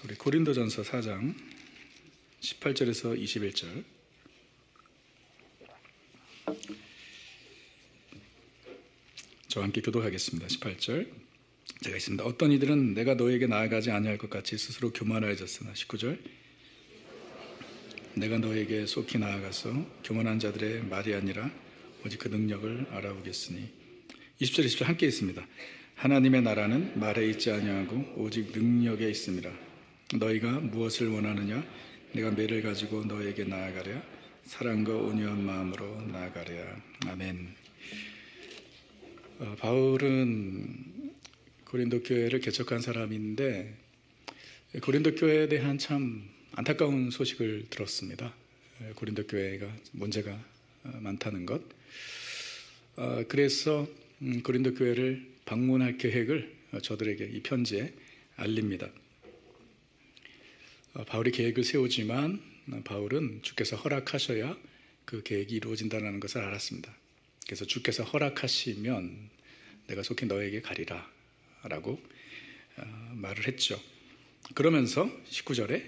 우리 고린도전서 4장 18절에서 21절. 저와 함께 교독하겠습니다. 18절 제가 있습니다. 어떤 이들은 내가 너에게 나아가지 아니할 것 같이 스스로 교만하여졌으나 19절 내가 너에게 속히 나아가서 교만한 자들의 말이 아니라 오직 그 능력을 알아보겠으니 20절 20절 함께 있습니다. 하나님의 나라는 말에 있지 아니하고 오직 능력에 있습니다. 너희가 무엇을 원하느냐? 내가 매를 가지고 너에게 나아가랴. 사랑과 온유한 마음으로 나아가랴. 아멘. 바울은 고린도 교회를 개척한 사람인데 고린도 교회에 대한 참 안타까운 소식을 들었습니다. 고린도 교회가 문제가 많다는 것. 그래서 고린도 교회를 방문할 계획을 저들에게 이 편지에 알립니다. 바울이 계획을 세우지만 바울은 주께서 허락하셔야 그 계획이 이루어진다는 것을 알았습니다. 그래서 주께서 허락하시면 내가 속히 너에게 가리라 라고 말을 했죠. 그러면서 19절에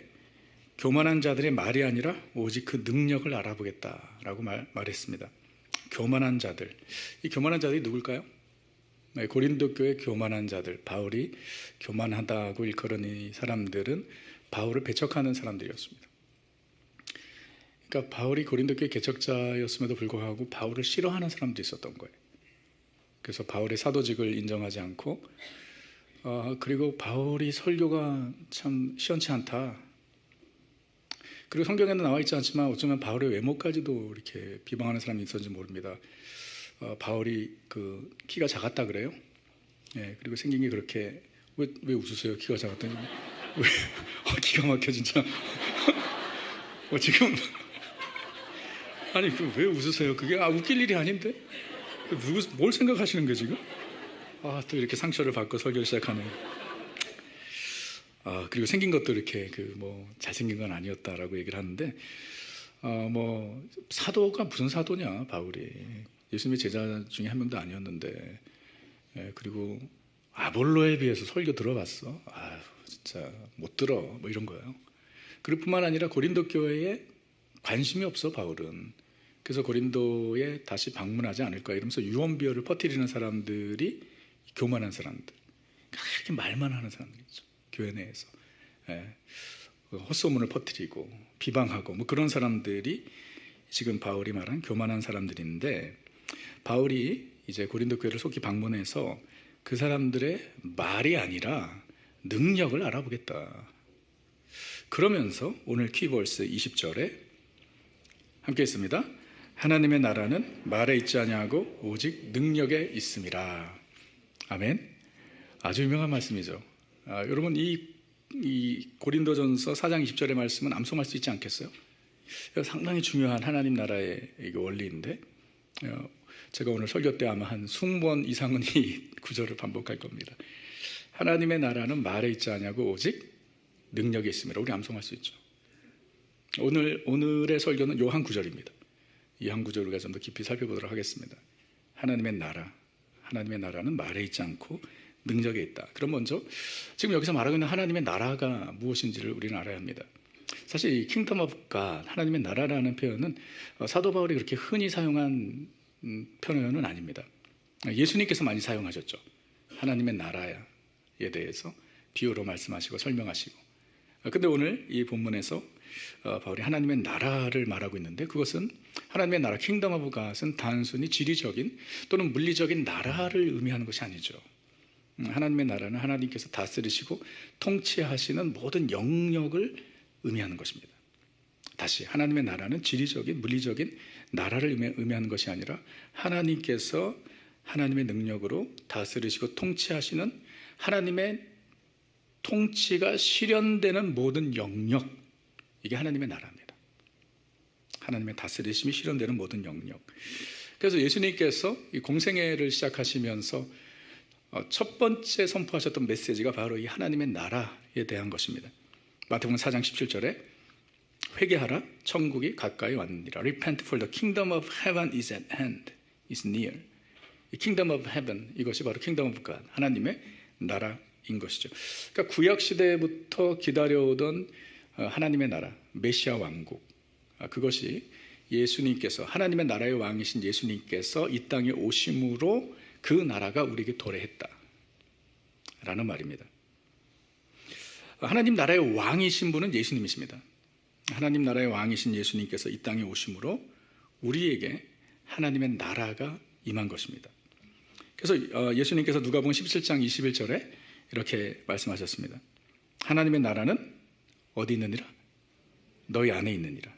교만한 자들의 말이 아니라 오직 그 능력을 알아보겠다라고 말했습니다. 교만한 자들, 이 교만한 자들이 누굴까요? 고린도 교회 교만한 자들, 바울이 교만하다고 일컬은 이 사람들은 바울을 배척하는 사람들이었습니다. 그러니까 바울이 고린도 교회 개척자였음에도 불구하고 바울을 싫어하는 사람도 있었던 거예요. 그래서 바울의 사도직을 인정하지 않고 그리고 바울이 설교가 참 시원치 않다. 그리고 성경에는 나와 있지 않지만 어쩌면 바울의 외모까지도 이렇게 비방하는 사람이 있었는지 모릅니다. 바울이 그 키가 작았다 그래요. 예, 그리고 생긴 게 그렇게 왜 웃으세요? 키가 작았다니. 왜? 기가 막혀 진짜. 지금 아니 왜 웃으세요? 그게 웃길 일이 아닌데. 뭘 생각하시는 거예요 지금? 또 이렇게 상처를 받고 설교를 시작하네. 그리고 생긴 것도 이렇게 잘생긴 건 아니었다라고 얘기를 하는데 사도가 무슨 사도냐 바울이. 예수님의 제자 중에 한 명도 아니었는데 그리고 아볼로에 비해서 설교 들어봤어? 진짜 못 들어 이런 거예요. 그럴 뿐만 아니라 고린도 교회에 관심이 없어 바울은. 그래서 고린도에 다시 방문하지 않을 거야 이러면서 유언비어를 퍼뜨리는 사람들이 교만한 사람들, 그렇게 말만 하는 사람들이죠. 교회 내에서 헛소문을 퍼뜨리고 비방하고 그런 사람들이 지금 바울이 말한 교만한 사람들인데, 바울이 이제 고린도 교회를 속히 방문해서 그 사람들의 말이 아니라 능력을 알아보겠다. 그러면서 오늘 키버스 20절에 함께 있습니다. 하나님의 나라는 말에 있지 아니하고 오직 능력에 있음이라. 아멘. 아주 유명한 말씀이죠. 여러분 이 고린도전서 4장 20절의 말씀은 암송할 수 있지 않겠어요? 상당히 중요한 하나님 나라의 원리인데 제가 오늘 설교 때 아마 한 20번 이상은 이 구절을 반복할 겁니다. 하나님의 나라는 말에 있지 아니하고 오직 능력에 있습니다. 우리 암송할 수 있죠. 오늘의 설교는 요 한 구절입니다. 이 한 구절 우리가 좀 더 깊이 살펴보도록 하겠습니다. 하나님의 나라는 말에 있지 않고 능력에 있다. 그럼 먼저 지금 여기서 말하고 있는 하나님의 나라가 무엇인지를 우리는 알아야 합니다. 사실 이 킹덤 오브 갓, 하나님의 나라라는 표현은 사도 바울이 그렇게 흔히 사용한 표현은 아닙니다. 예수님께서 많이 사용하셨죠. 하나님의 나라에 대해서 비유로 말씀하시고 설명하시고. 근데 오늘 이 본문에서 바울이 하나님의 나라를 말하고 있는데, 그것은 하나님의 나라, 킹덤 오브 갓은 단순히 지리적인 또는 물리적인 나라를 의미하는 것이 아니죠. 하나님의 나라는 하나님께서 다스리시고 통치하시는 모든 영역을 의미하는 것입니다. 다시, 하나님의 나라는 지리적인 물리적인 나라를 의미하는 것이 아니라 하나님께서 하나님의 능력으로 다스리시고 통치하시는 하나님의 통치가 실현되는 모든 영역, 이게 하나님의 나라입니다. 하나님의 다스리심이 실현되는 모든 영역. 그래서 예수님께서 이 공생애를 시작하시면서 첫 번째 선포하셨던 메시지가 바로 이 하나님의 나라에 대한 것입니다. 마태복음 4장 17절에 회개하라, 천국이 가까이 왔느니라. Repent for the kingdom of heaven is at hand, is near. 이 kingdom of heaven, 이것이 바로 kingdom of God, 하나님의 나라 것이죠. 그러니까 구약 시대부터 기다려오던 하나님의 나라, 메시아 왕국, 그것이 예수님께서, 하나님의 나라의 왕이신 예수님께서 이 땅에 오심으로 그 나라가 우리에게 도래했다 라는 말입니다. 하나님 나라의 왕이신 분은 예수님이십니다. 하나님 나라의 왕이신 예수님께서 이 땅에 오심으로 우리에게 하나님의 나라가 임한 것입니다. 그래서 예수님께서 누가복음 17장 21절에 이렇게 말씀하셨습니다. 하나님의 나라는 어디 있느니라? 너희 안에 있느니라.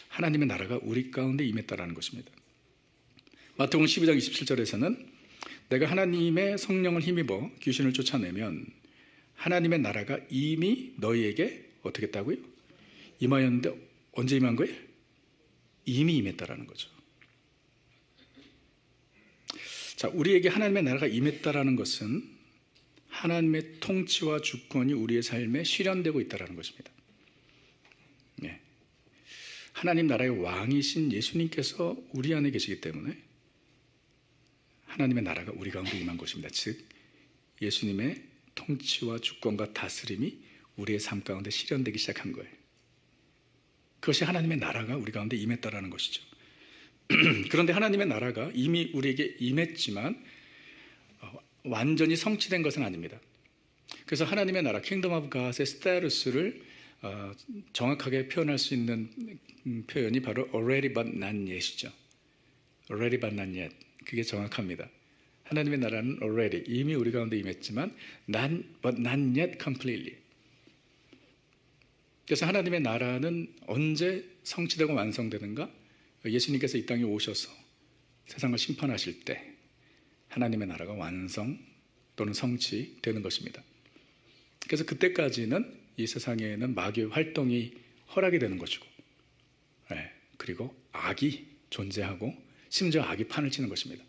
하나님의 나라가 우리 가운데 임했다라는 것입니다. 마태복음 12장 27절에서는 내가 하나님의 성령을 힘입어 귀신을 쫓아내면 하나님의 나라가 이미 너희에게 어떻게 했다고요? 임하였는데 언제 임한 거예요? 이미 임했다라는 거죠. 자, 우리에게 하나님의 나라가 임했다라는 것은 하나님의 통치와 주권이 우리의 삶에 실현되고 있다라는 것입니다. 네. 하나님 나라의 왕이신 예수님께서 우리 안에 계시기 때문에 하나님의 나라가 우리 가운데 임한 것입니다. 즉 예수님의 통치와 주권과 다스림이 우리의 삶 가운데 실현되기 시작한 거예요. 그것이 하나님의 나라가 우리 가운데 임했다라는 것이죠. 그런데 하나님의 나라가 이미 우리에게 임했지만 완전히 성취된 것은 아닙니다. 그래서 하나님의 나라, 킹덤 오브 갓의 스테루스를 정확하게 표현할 수 있는 표현이 바로 already but not yet이죠. already but not yet. 그게 정확합니다. 하나님의 나라는 already, 이미 우리 가운데 임했지만 but not yet completely. 그래서 하나님의 나라는 언제 성취되고 완성되는가? 예수님께서 이 땅에 오셔서 세상을 심판하실 때 하나님의 나라가 완성 또는 성취되는 것입니다. 그래서 그때까지는 이 세상에는 마귀의 활동이 허락이 되는 것이고, 그리고 악이 존재하고 심지어 악이 판을 치는 것입니다.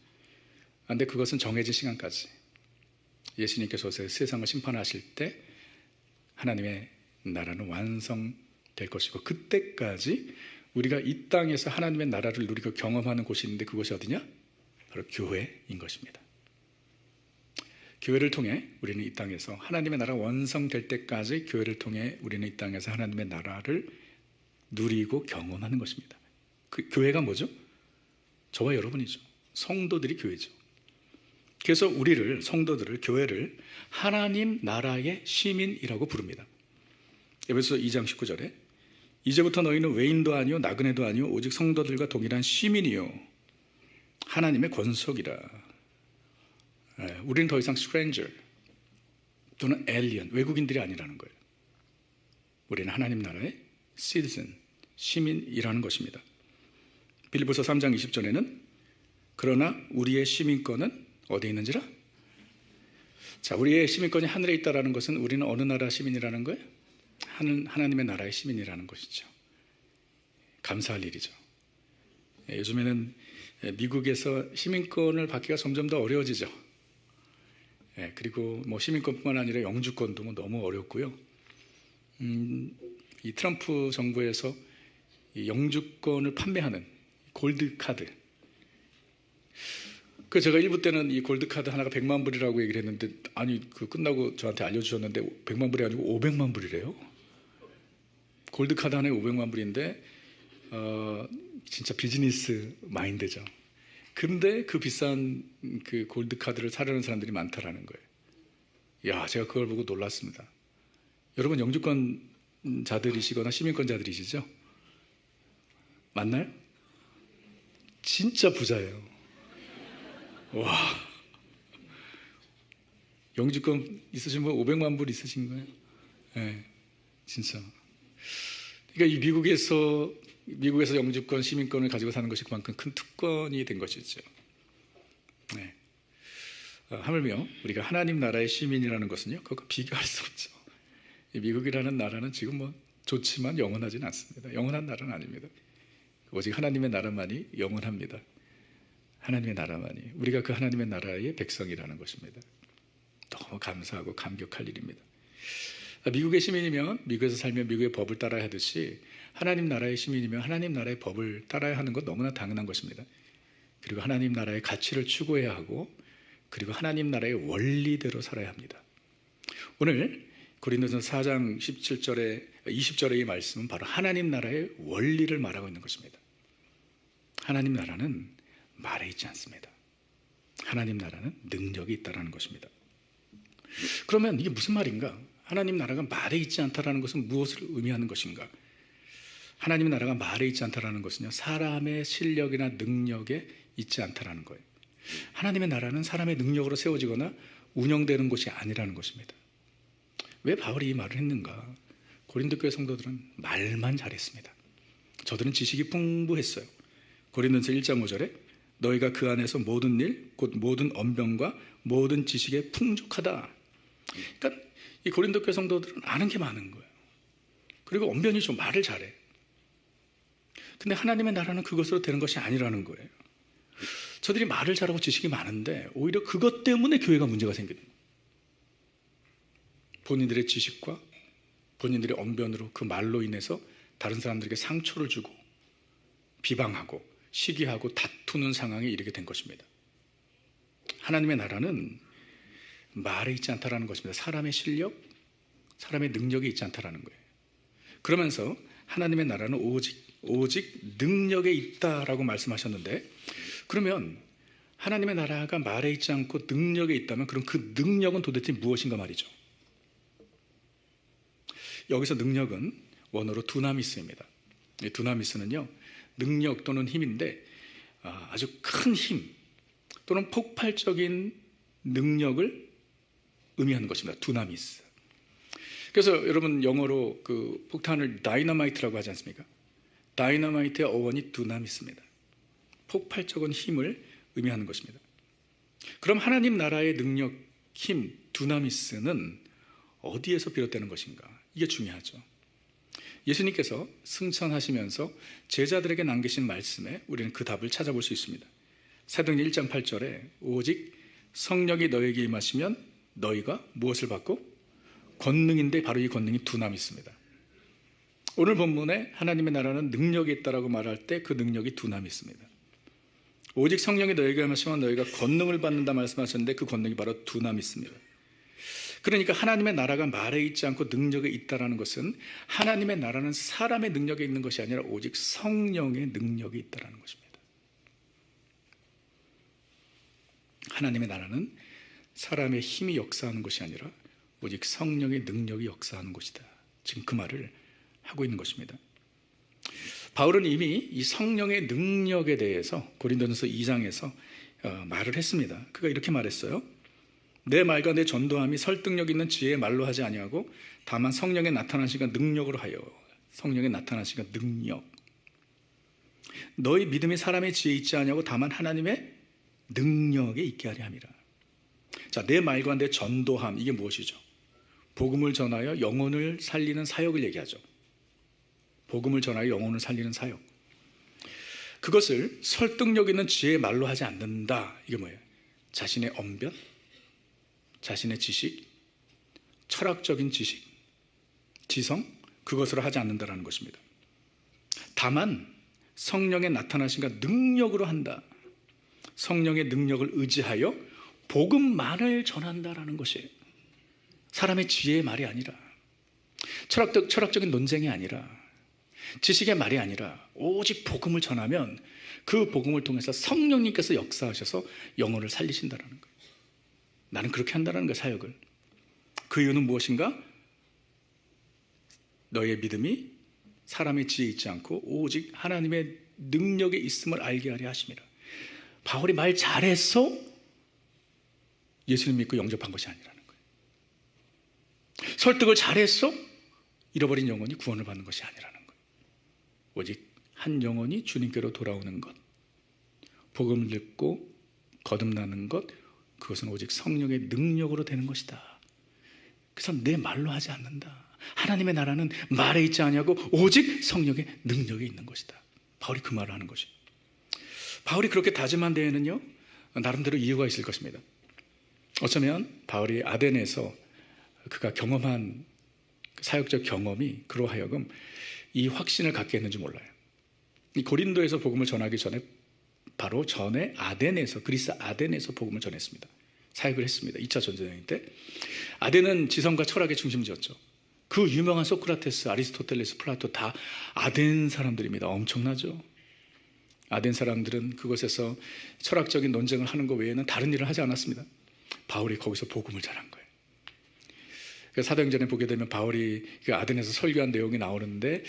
그런데 그것은 정해진 시간까지 예수님께서 세상을 심판하실 때 하나님의 나라는 완성될 것이고, 그때까지 우리가 이 땅에서 하나님의 나라를 누리고 경험하는 곳이 있는데 그것이 어디냐? 바로 교회인 것입니다. 교회를 통해 우리는 이 땅에서 하나님의 나라가 완성될 때까지 교회를 통해 우리는 이 땅에서 하나님의 나라를 누리고 경험하는 것입니다. 그 교회가 뭐죠? 저와 여러분이죠. 성도들이 교회죠. 그래서 우리를, 성도들을, 교회를 하나님 나라의 시민이라고 부릅니다. 에베소 2장 19절에 이제부터 너희는 외인도 아니요 나그네도 아니요 오직 성도들과 동일한 시민이요 하나님의 권속이라. 우리는 더 이상 stranger 또는 alien, 외국인들이 아니라는 거예요. 우리는 하나님 나라의 citizen, 시민이라는 것입니다. 빌립보서 3장 20절에는 그러나 우리의 시민권은 어디에 있는지라? 자, 우리의 시민권이 하늘에 있다라는 것은 우리는 어느 나라 시민이라는 거예요? 하나님의 나라의 시민이라는 것이죠. 감사할 일이죠. 요즘에는 미국에서 시민권을 받기가 점점 더 어려워지죠. 그리고 뭐 시민권뿐만 아니라 영주권도 뭐 너무 어렵고요. 이 트럼프 정부에서 이 영주권을 판매하는 골드 카드. 그 제가 일부 때는 이 골드 카드 하나가 100만 불이라고 얘기를 했는데, 아니 그 끝나고 저한테 알려주셨는데 100만 불이 아니고 500만 불이래요. 골드 카드 하나에 500만 불인데 진짜 비즈니스 마인드죠. 근데 그 비싼 그 골드 카드를 사려는 사람들이 많다라는 거예요. 야, 제가 그걸 보고 놀랐습니다. 여러분 영주권자들이시거나 시민권자들이시죠? 맞나요? 진짜 부자예요. 와, 영주권 있으신 분 500만 불 있으신 거예요? 네, 진짜. 그러니까 이 미국에서 영주권, 시민권을 가지고 사는 것이 그만큼 큰 특권이 된 것이죠. 네. 하물며 우리가 하나님 나라의 시민이라는 것은요, 그것과 비교할 수 없죠. 이 미국이라는 나라는 지금 뭐 좋지만 영원하지는 않습니다. 영원한 나라는 아닙니다. 오직 하나님의 나라만이 영원합니다. 하나님의 나라만이. 우리가 그 하나님의 나라의 백성이라는 것입니다. 너무 감사하고 감격할 일입니다. 미국의 시민이면 미국에서 살면 미국의 법을 따라야 하듯이 하나님 나라의 시민이면 하나님 나라의 법을 따라야 하는 것 너무나 당연한 것입니다. 그리고 하나님 나라의 가치를 추구해야 하고 그리고 하나님 나라의 원리대로 살아야 합니다. 오늘 고린도전서 4장 20절의 이 말씀은 바로 하나님 나라의 원리를 말하고 있는 것입니다. 하나님 나라는 말에 있지 않습니다. 하나님 나라는 능력이 있다는 것입니다. 그러면 이게 무슨 말인가? 하나님 나라가 말에 있지 않다는 것은 무엇을 의미하는 것인가? 하나님 나라가 말에 있지 않다는 것은요, 사람의 실력이나 능력에 있지 않다는 거예요. 하나님의 나라는 사람의 능력으로 세워지거나 운영되는 것이 아니라는 것입니다. 왜 바울이 이 말을 했는가? 고린도 교회 성도들은 말만 잘했습니다. 저들은 지식이 풍부했어요. 고린도전서 1장 5절에 너희가 그 안에서 모든 일, 곧 모든 언변과 모든 지식에 풍족하다. 그러니까 이 고린도 교회 성도들은 아는 게 많은 거예요. 그리고 언변이 좀 말을 잘해. 근데 하나님의 나라는 그것으로 되는 것이 아니라는 거예요. 저들이 말을 잘하고 지식이 많은데 오히려 그것 때문에 교회가 문제가 생기는 거예요. 본인들의 지식과 본인들의 언변으로 그 말로 인해서 다른 사람들에게 상처를 주고 비방하고 시기하고 다투는 상황에 이르게 된 것입니다. 하나님의 나라는 말에 있지 않다라는 것입니다. 사람의 실력, 사람의 능력이 있지 않다라는 거예요. 그러면서 하나님의 나라는 오직 능력에 있다라고 말씀하셨는데, 그러면 하나님의 나라가 말에 있지 않고 능력에 있다면 그럼 그 능력은 도대체 무엇인가 말이죠. 여기서 능력은 원어로 두나미스입니다. 이 두나미스는요, 능력 또는 힘인데 아주 큰 힘 또는 폭발적인 능력을 의미하는 것입니다. 두나미스. 그래서 여러분 영어로 그 폭탄을 다이너마이트라고 하지 않습니까? 다이너마이트의 어원이 두나미스입니다. 폭발적인 힘을 의미하는 것입니다. 그럼 하나님 나라의 능력, 힘, 두나미스는 어디에서 비롯되는 것인가? 이게 중요하죠. 예수님께서 승천하시면서 제자들에게 남기신 말씀에 우리는 그 답을 찾아볼 수 있습니다. 사도행전 1장 8절에 오직 성령이 너에게 임하시면 너희가 무엇을 받고? 권능인데 바로 이 권능이 두나미스입니다. 오늘 본문에 하나님의 나라는 능력이 있다라고 말할 때 그 능력이 두나미스입니다. 오직 성령이 너에게 임하시면 너희가 권능을 받는다 말씀하셨는데 그 권능이 바로 두나미스입니다. 그러니까 하나님의 나라가 말에 있지 않고 능력에 있다는 것은 하나님의 나라는 사람의 능력에 있는 것이 아니라 오직 성령의 능력이 있다는 것입니다. 하나님의 나라는 사람의 힘이 역사하는 것이 아니라 오직 성령의 능력이 역사하는 것이다. 지금 그 말을 하고 있는 것입니다. 바울은 이미 이 성령의 능력에 대해서 고린도전서 2장에서 말을 했습니다. 그가 이렇게 말했어요. 내 말과 내 전도함이 설득력 있는 지혜의 말로 하지 아니하고 다만 성령의 나타나시가 능력으로 하여. 성령의 나타나시가 능력. 너희 믿음이 사람의 지혜에 있지 아니하고 다만 하나님의 능력에 있게 하려 함이라. 자, 내 말과 내 전도함, 이게 무엇이죠? 복음을 전하여 영혼을 살리는 사역을 얘기하죠. 복음을 전하여 영혼을 살리는 사역. 그것을 설득력 있는 지혜의 말로 하지 않는다. 이게 뭐예요? 자신의 언변, 자신의 지식, 철학적인 지식, 지성, 그것으로 하지 않는다는 것입니다. 다만 성령의 나타나신가 능력으로 한다. 성령의 능력을 의지하여 복음만을 전한다라는 것이에요. 사람의 지혜의 말이 아니라, 철학적인 논쟁이 아니라, 지식의 말이 아니라 오직 복음을 전하면 그 복음을 통해서 성령님께서 역사하셔서 영혼을 살리신다는 거예요. 나는 그렇게 한다는 거예요, 사역을. 그 이유는 무엇인가? 너의 믿음이 사람의 지혜에 있지 않고 오직 하나님의 능력에 있음을 알게 하려 하심이라. 바울이 말 잘해서 예수님 믿고 영접한 것이 아니라는 거예요. 설득을 잘해서 잃어버린 영혼이 구원을 받는 것이 아니라는 거예요. 오직 한 영혼이 주님께로 돌아오는 것, 복음을 듣고 거듭나는 것, 그것은 오직 성령의 능력으로 되는 것이다. 그래서 내 말로 하지 않는다. 하나님의 나라는 말에 있지 아니하고 오직 성령의 능력에 있는 것이다. 바울이 그 말을 하는 것이에요. 바울이 그렇게 다짐한 데에는요, 나름대로 이유가 있을 것입니다. 어쩌면 바울이 아덴에서 그가 경험한 사역적 경험이 그로 하여금 이 확신을 갖게 했는지 몰라요. 이 고린도에서 복음을 전하기 전에 바로 전에 아덴에서, 그리스 아덴에서 복음을 전했습니다. 사역을 했습니다. 2차 전쟁 때. 아덴은 지성과 철학의 중심지였죠. 그 유명한 소크라테스, 아리스토텔레스, 플라토 다 아덴 사람들입니다. 엄청나죠. 아덴 사람들은 그곳에서 철학적인 논쟁을 하는 것 외에는 다른 일을 하지 않았습니다. 바울이 거기서 복음을 전한 거예요. 사도행전에 보게 되면 바울이 그 아덴에서 설교한 내용이 나오는데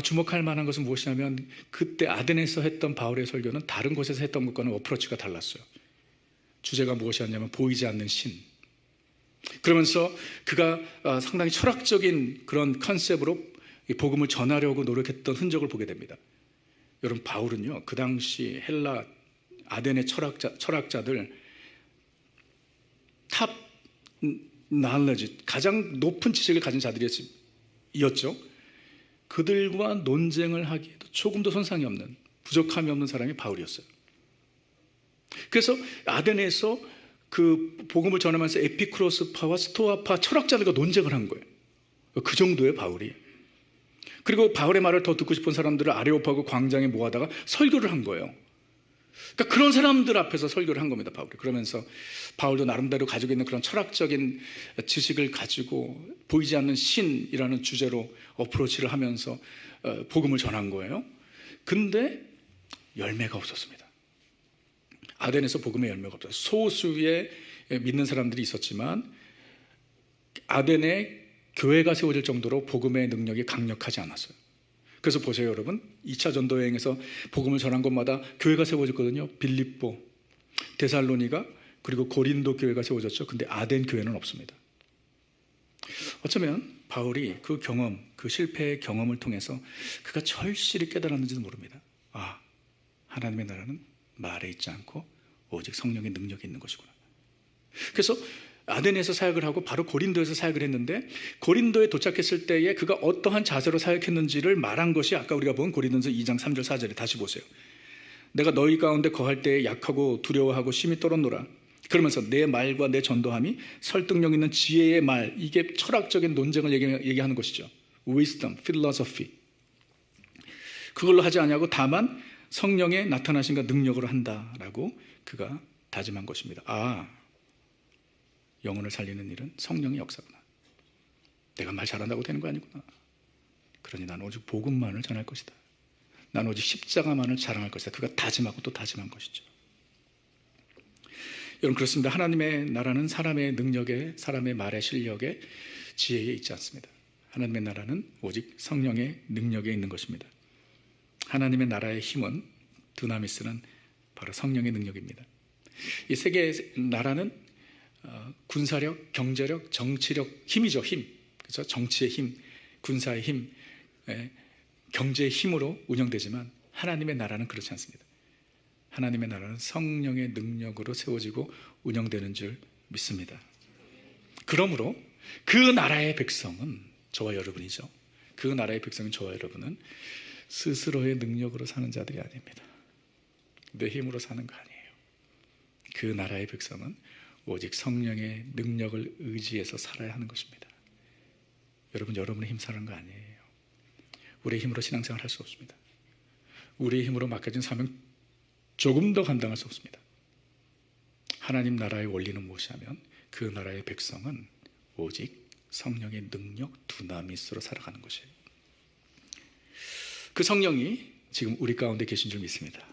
주목할 만한 것은 무엇이냐면 그때 아덴에서 했던 바울의 설교는 다른 곳에서 했던 것과는 어프로치가 달랐어요. 주제가 무엇이었냐면 보이지 않는 신. 그러면서 그가 상당히 철학적인 그런 컨셉으로 복음을 전하려고 노력했던 흔적을 보게 됩니다. 여러분, 바울은요, 그 당시 헬라 아덴의 철학자들 탑 knowledge, 가장 높은 지식을 가진 자들이었죠. 그들과 논쟁을 하기에도 조금도 손상이 없는, 부족함이 없는 사람이 바울이었어요. 그래서 아덴에서 그 복음을 전하면서 에피쿠로스파와 스토아파 철학자들과 논쟁을 한 거예요. 그 정도의 바울이. 그리고 바울의 말을 더 듣고 싶은 사람들을 아레오파고 광장에 모아다가 설교를 한 거예요. 그러니까 그런 사람들 앞에서 설교를 한 겁니다, 바울이. 그러면서 바울도 나름대로 가지고 있는 그런 철학적인 지식을 가지고 보이지 않는 신이라는 주제로 어프로치를 하면서 복음을 전한 거예요. 근데 열매가 없었습니다. 아덴에서 복음의 열매가 없었어요. 소수의 믿는 사람들이 있었지만 아덴에 교회가 세워질 정도로 복음의 능력이 강력하지 않았어요. 그래서 보세요, 여러분. 2차 전도 여행에서 복음을 전한 곳마다 교회가 세워졌거든요. 빌립보, 데살로니가, 그리고 고린도 교회가 세워졌죠. 근데 아덴 교회는 없습니다. 어쩌면 바울이 그 경험, 그 실패의 경험을 통해서 그가 절실히 깨달았는지도 모릅니다. 하나님의 나라는 말에 있지 않고 오직 성령의 능력이 있는 것이구나. 그래서 아덴에서 사역을 하고 바로 고린도에서 사역을 했는데, 고린도에 도착했을 때에 그가 어떠한 자세로 사역했는지를 말한 것이 아까 우리가 본 고린도서 2장 3절 4절에 다시 보세요. 내가 너희 가운데 거할 때에 약하고 두려워하고 심히 떨었노라. 그러면서 내 말과 내 전도함이 설득력 있는 지혜의 말, 이게 철학적인 논쟁을 얘기하는 것이죠. Wisdom, philosophy. 그걸로 하지 아니하고 다만 성령의 나타나심과 능력으로 한다라고 그가 다짐한 것입니다. 영혼을 살리는 일은 성령의 역사구나. 내가 말 잘한다고 되는 거 아니구나. 그러니 나는 오직 복음만을 전할 것이다. 나는 오직 십자가만을 자랑할 것이다. 그가 다짐하고 또 다짐한 것이죠. 여러분, 그렇습니다. 하나님의 나라는 사람의 능력에, 사람의 말의 실력에, 지혜에 있지 않습니다. 하나님의 나라는 오직 성령의 능력에 있는 것입니다. 하나님의 나라의 힘은, 두나미스는 바로 성령의 능력입니다. 이 세계의 나라는 군사력, 경제력, 정치력, 힘이죠. 힘. 그렇죠? 정치의 힘, 군사의 힘, 경제의 힘으로 운영되지만 하나님의 나라는 그렇지 않습니다. 하나님의 나라는 성령의 능력으로 세워지고 운영되는 줄 믿습니다. 그러므로 그 나라의 백성은 저와 여러분이죠. 그 나라의 백성인 저와 여러분은 스스로의 능력으로 사는 자들이 아닙니다. 내 힘으로 사는 거 아니에요. 그 나라의 백성은 오직 성령의 능력을 의지해서 살아야 하는 것입니다. 여러분, 여러분의 힘 사는 거 아니에요. 우리의 힘으로 신앙생활 할 수 없습니다. 우리의 힘으로 맡겨진 사명 조금 더 감당할 수 없습니다. 하나님 나라의 원리는 무엇이냐면 그 나라의 백성은 오직 성령의 능력, 두나미스로 살아가는 것이에요. 그 성령이 지금 우리 가운데 계신 줄 믿습니다.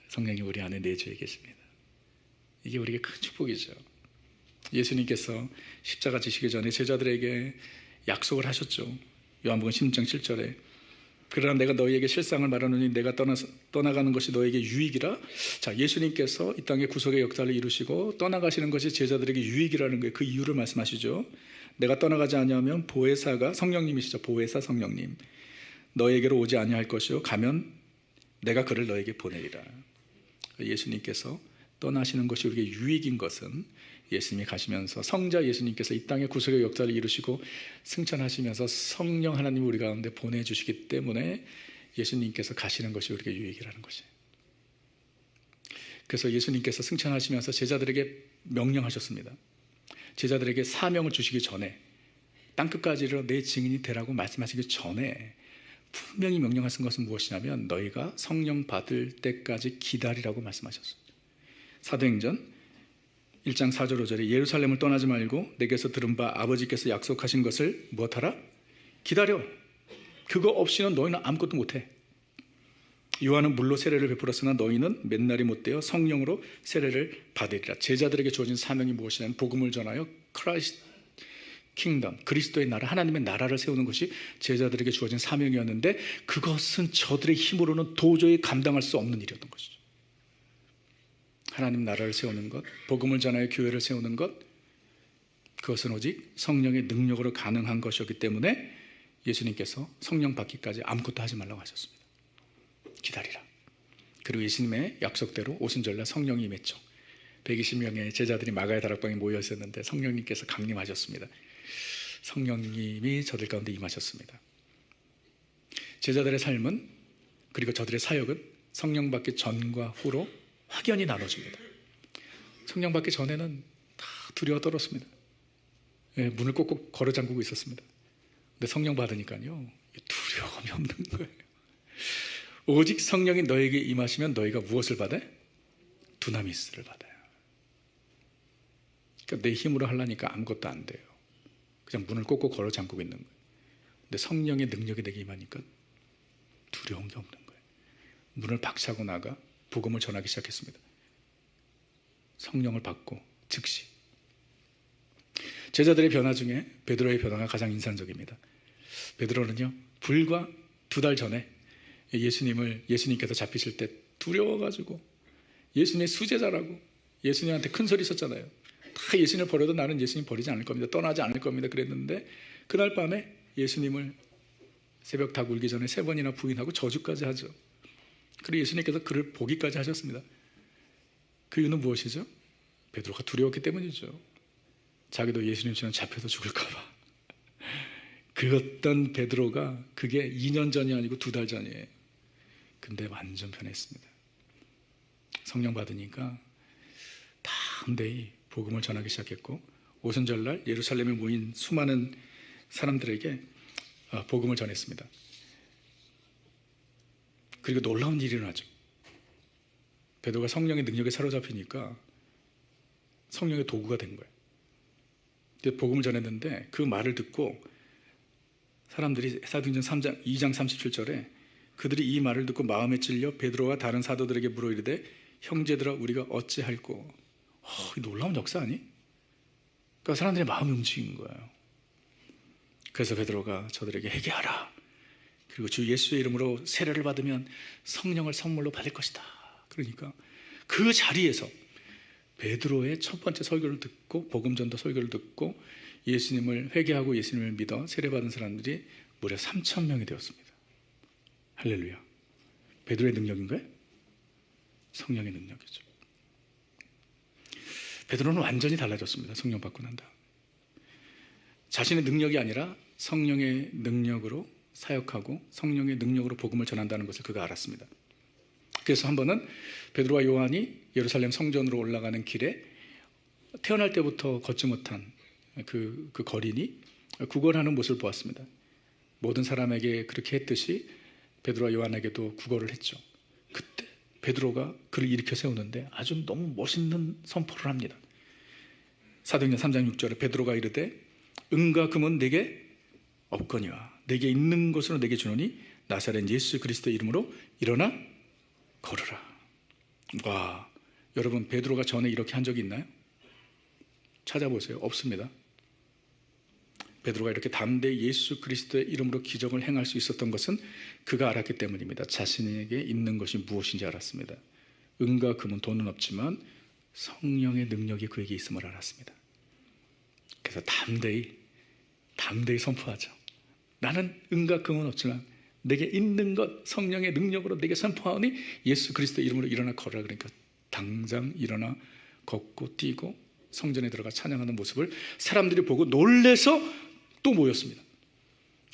성령이 우리 안에 내주해 계십니다. 이게 우리에게 큰 축복이죠. 예수님께서 십자가 지시기 전에 제자들에게 약속을 하셨죠. 요한복음 16장 7절에 그러나 내가 너희에게 실상을 말하노니 내가 떠나가는 것이 너에게 유익이라. 자, 예수님께서 이 땅에 구속의 역사를 이루시고 떠나가시는 것이 제자들에게 유익이라는 거예요. 그 이유를 말씀하시죠. 내가 떠나가지 아니하면 보혜사가, 성령님이시죠. 보혜사 성령님, 너에게로 오지 아니할 것이요 가면 내가 그를 너에게 보내리라. 예수님께서 떠나시는 것이 우리에게 유익인 것은 예수님이 가시면서 성자 예수님께서 이 땅에 구속의 역사를 이루시고 승천하시면서 성령 하나님을 우리 가운데 보내주시기 때문에 예수님께서 가시는 것이 우리에게 유익이라는 것이에요. 그래서 예수님께서 승천하시면서 제자들에게 명령하셨습니다. 제자들에게 사명을 주시기 전에, 땅끝까지 이르러 내 증인이 되라고 말씀하시기 전에 분명히 명령하신 것은 무엇이냐면 너희가 성령 받을 때까지 기다리라고 말씀하셨어요. 사도행전 1장 4절 5절에 예루살렘을 떠나지 말고 내게서 들은 바 아버지께서 약속하신 것을 무엇하라? 기다려. 그거 없이는 너희는 아무것도 못해. 요한은 물로 세례를 베풀었으나 너희는 맨날이 못되어 성령으로 세례를 받으리라. 제자들에게 주어진 사명이 무엇이냐면 복음을 전하여 크라이스트 킹덤, 그리스도의 나라, 하나님의 나라를 세우는 것이 제자들에게 주어진 사명이었는데 그것은 저들의 힘으로는 도저히 감당할 수 없는 일이었던 것이죠. 하나님 나라를 세우는 것, 복음을 전하여 교회를 세우는 것, 그것은 오직 성령의 능력으로 가능한 것이었기 때문에 예수님께서 성령 받기까지 아무것도 하지 말라고 하셨습니다. 기다리라. 그리고 예수님의 약속대로 오순절날 성령이 임했죠. 120명의 제자들이 마가의 다락방에 모여 있었는데 성령님께서 강림하셨습니다. 성령님이 저들 가운데 임하셨습니다. 제자들의 삶은, 그리고 저들의 사역은 성령 받기 전과 후로 확연히 나눠집니다. 성령 받기 전에는 다 두려워 떨었습니다. 문을 꼭꼭 걸어 잠그고 있었습니다. 근데 성령 받으니까요, 두려움이 없는 거예요. 오직 성령이 너에게 임하시면 너희가 무엇을 받아요? 두나미스를 받아요. 그러니까 내 힘으로 하려니까 아무것도 안 돼요. 그냥 문을 꼭꼭 걸어 잠그고 있는 거예요. 근데 성령의 능력이 내게 임하니까 두려운 게 없는 거예요. 문을 박차고 나가 복음을 전하기 시작했습니다. 성령을 받고 즉시. 제자들의 변화 중에 베드로의 변화가 가장 인상적입니다. 베드로는요, 불과 2달 전에 예수님께서 잡히실 때 두려워가지고 예수님의 수제자라고 예수님한테 큰 소리 썼잖아요. 다 예수님을 버려도 나는 예수님 버리지 않을 겁니다. 떠나지 않을 겁니다. 그랬는데 그날 밤에 예수님을 새벽 닭 울기 전에 3번이나 부인하고 저주까지 하죠. 그리고 예수님께서 그를 보기까지 하셨습니다. 그 이유는 무엇이죠? 베드로가 두려웠기 때문이죠. 자기도 예수님처럼 잡혀서 죽을까 봐. 그 어떤 베드로가 그게 2년 전이 아니고 2달 전이에요. 근데 완전 변했습니다. 성령 받으니까 담대히 복음을 전하기 시작했고 오순절날 예루살렘에 모인 수많은 사람들에게 복음을 전했습니다. 그리고 놀라운 일이 일어나죠. 베드로가 성령의 능력에 사로잡히니까 성령의 도구가 된 거예요. 복음을 전했는데 그 말을 듣고 사람들이 사도행전 2장 37절에 그들이 이 말을 듣고 마음에 찔려 베드로와 다른 사도들에게 물어 이르되 형제들아 우리가 어찌할꼬. 놀라운 역사 아니? 그러니까 사람들의 마음이 움직인 거예요. 그래서 베드로가 저들에게 회개하라. 그리고 주 예수의 이름으로 세례를 받으면 성령을 선물로 받을 것이다. 그러니까 그 자리에서 베드로의 첫 번째 설교를 듣고 복음전도 설교를 듣고 예수님을 회개하고 예수님을 믿어 세례받은 사람들이 무려 3,000명이 되었습니다. 할렐루야. 베드로의 능력인가요? 성령의 능력이죠. 베드로는 완전히 달라졌습니다. 성령 받고 난 다음. 자신의 능력이 아니라 성령의 능력으로 사역하고 성령의 능력으로 복음을 전한다는 것을 그가 알았습니다. 그래서 한 번은 베드로와 요한이 예루살렘 성전으로 올라가는 길에 태어날 때부터 걷지 못한 그 거린이 구걸하는 모습을 보았습니다. 모든 사람에게 그렇게 했듯이 베드로와 요한에게도 구걸을 했죠. 그때 베드로가 그를 일으켜 세우는데 아주 너무 멋있는 선포를 합니다. 사도행전 3장 6절에 베드로가 이르되 은과 금은 내게 없거니와 내게 있는 것으로 내게 주노니 나사렛 예수 그리스도의 이름으로 일어나 걸으라. 와, 여러분 베드로가 전에 이렇게 한 적이 있나요? 찾아보세요. 없습니다. 베드로가 이렇게 담대히 예수 그리스도의 이름으로 기적을 행할 수 있었던 것은 그가 알았기 때문입니다. 자신에게 있는 것이 무엇인지 알았습니다. 은과 금은 돈은 없지만 성령의 능력이 그에게 있음을 알았습니다. 그래서 담대히 선포하죠. 나는 은과 금은 없지만 내게 있는 것 성령의 능력으로 내게 선포하오니 예수 그리스도의 이름으로 일어나 걸으라. 그러니까 당장 일어나 걷고 뛰고 성전에 들어가 찬양하는 모습을 사람들이 보고 놀래서 또 모였습니다.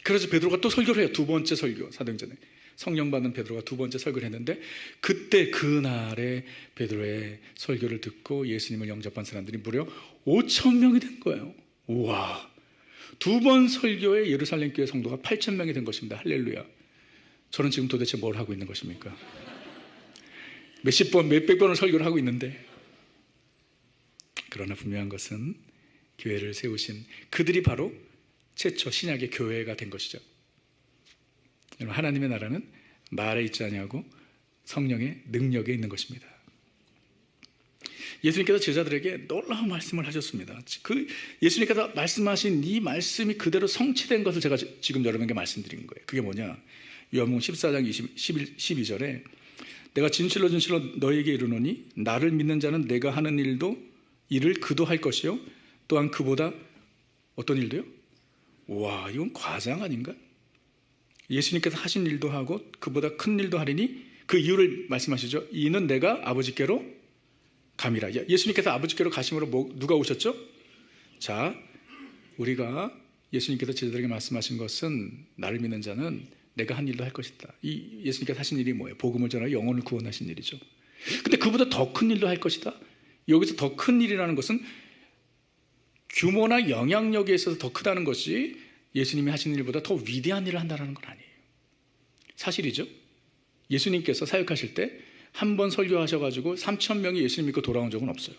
그래서 베드로가 또 설교를 해요. 2번째 설교, 사도행전에 성령 받는 베드로가 2번째 설교를 했는데 그때 그날에 베드로의 설교를 듣고 예수님을 영접한 사람들이 무려 5,000명이 된 거예요. 우와, 2번 설교에 예루살렘 교회 성도가 8,000명이 된 것입니다. 할렐루야. 저는 지금 도대체 뭘 하고 있는 것입니까? 몇십 번, 몇백 번을 설교를 하고 있는데 그러나 분명한 것은 교회를 세우신 그들이 바로 최초 신약의 교회가 된 것이죠. 여러분, 하나님의 나라는 말에 있지 아니하고 성령의 능력에 있는 것입니다. 예수님께서 제자들에게 놀라운 말씀을 하셨습니다. 그 예수님께서 말씀하신 이 말씀이 그대로 성취된 것을 제가 지금 여러분에게 말씀드린 거예요. 그게 뭐냐? 요한복음 14장 12절에 내가 진실로 진실로 너희에게 이르노니 나를 믿는 자는 내가 하는 일을 그도 할 것이요 또한 그보다 어떤 일도요? 와, 이건 과장 아닌가? 예수님께서 하신 일도 하고 그보다 큰 일도 하리니 그 이유를 말씀하시죠. 이는 내가 아버지께로 감이라. 예수님께서 아버지께로 가심으로 누가 오셨죠? 자, 우리가 예수님께서 제자들에게 말씀하신 것은 나를 믿는 자는 내가 한 일도 할 것이다. 이 예수님께서 하신 일이 뭐예요? 복음을 전하여 영혼을 구원하신 일이죠. 근데 그보다 더 큰 일도 할 것이다. 여기서 더 큰 일이라는 것은 규모나 영향력에 있어서 더 크다는 것이 예수님이 하신 일보다 더 위대한 일을 한다는 건 아니에요. 사실이죠. 예수님께서 사역하실 때 한 번 설교하셔가지고 3,000명이 예수님 믿고 돌아온 적은 없어요.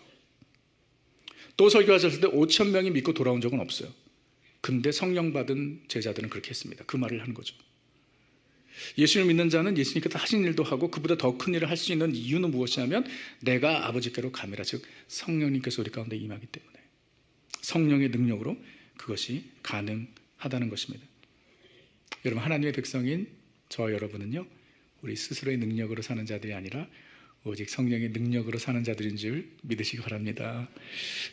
또 설교하셨을 때 5,000명이 믿고 돌아온 적은 없어요. 근데 성령 받은 제자들은 그렇게 했습니다. 그 말을 하는 거죠. 예수를 믿는 자는 예수님께서 하신 일도 하고 그보다 더 큰 일을 할 수 있는 이유는 무엇이냐면 내가 아버지께로 감이라. 즉 성령님께서 우리 가운데 임하기 때문에 성령의 능력으로 그것이 가능하다는 것입니다. 여러분, 하나님의 백성인 저와 여러분은요, 우리 스스로의 능력으로 사는 자들이 아니라 오직 성령의 능력으로 사는 자들인 줄 믿으시기 바랍니다.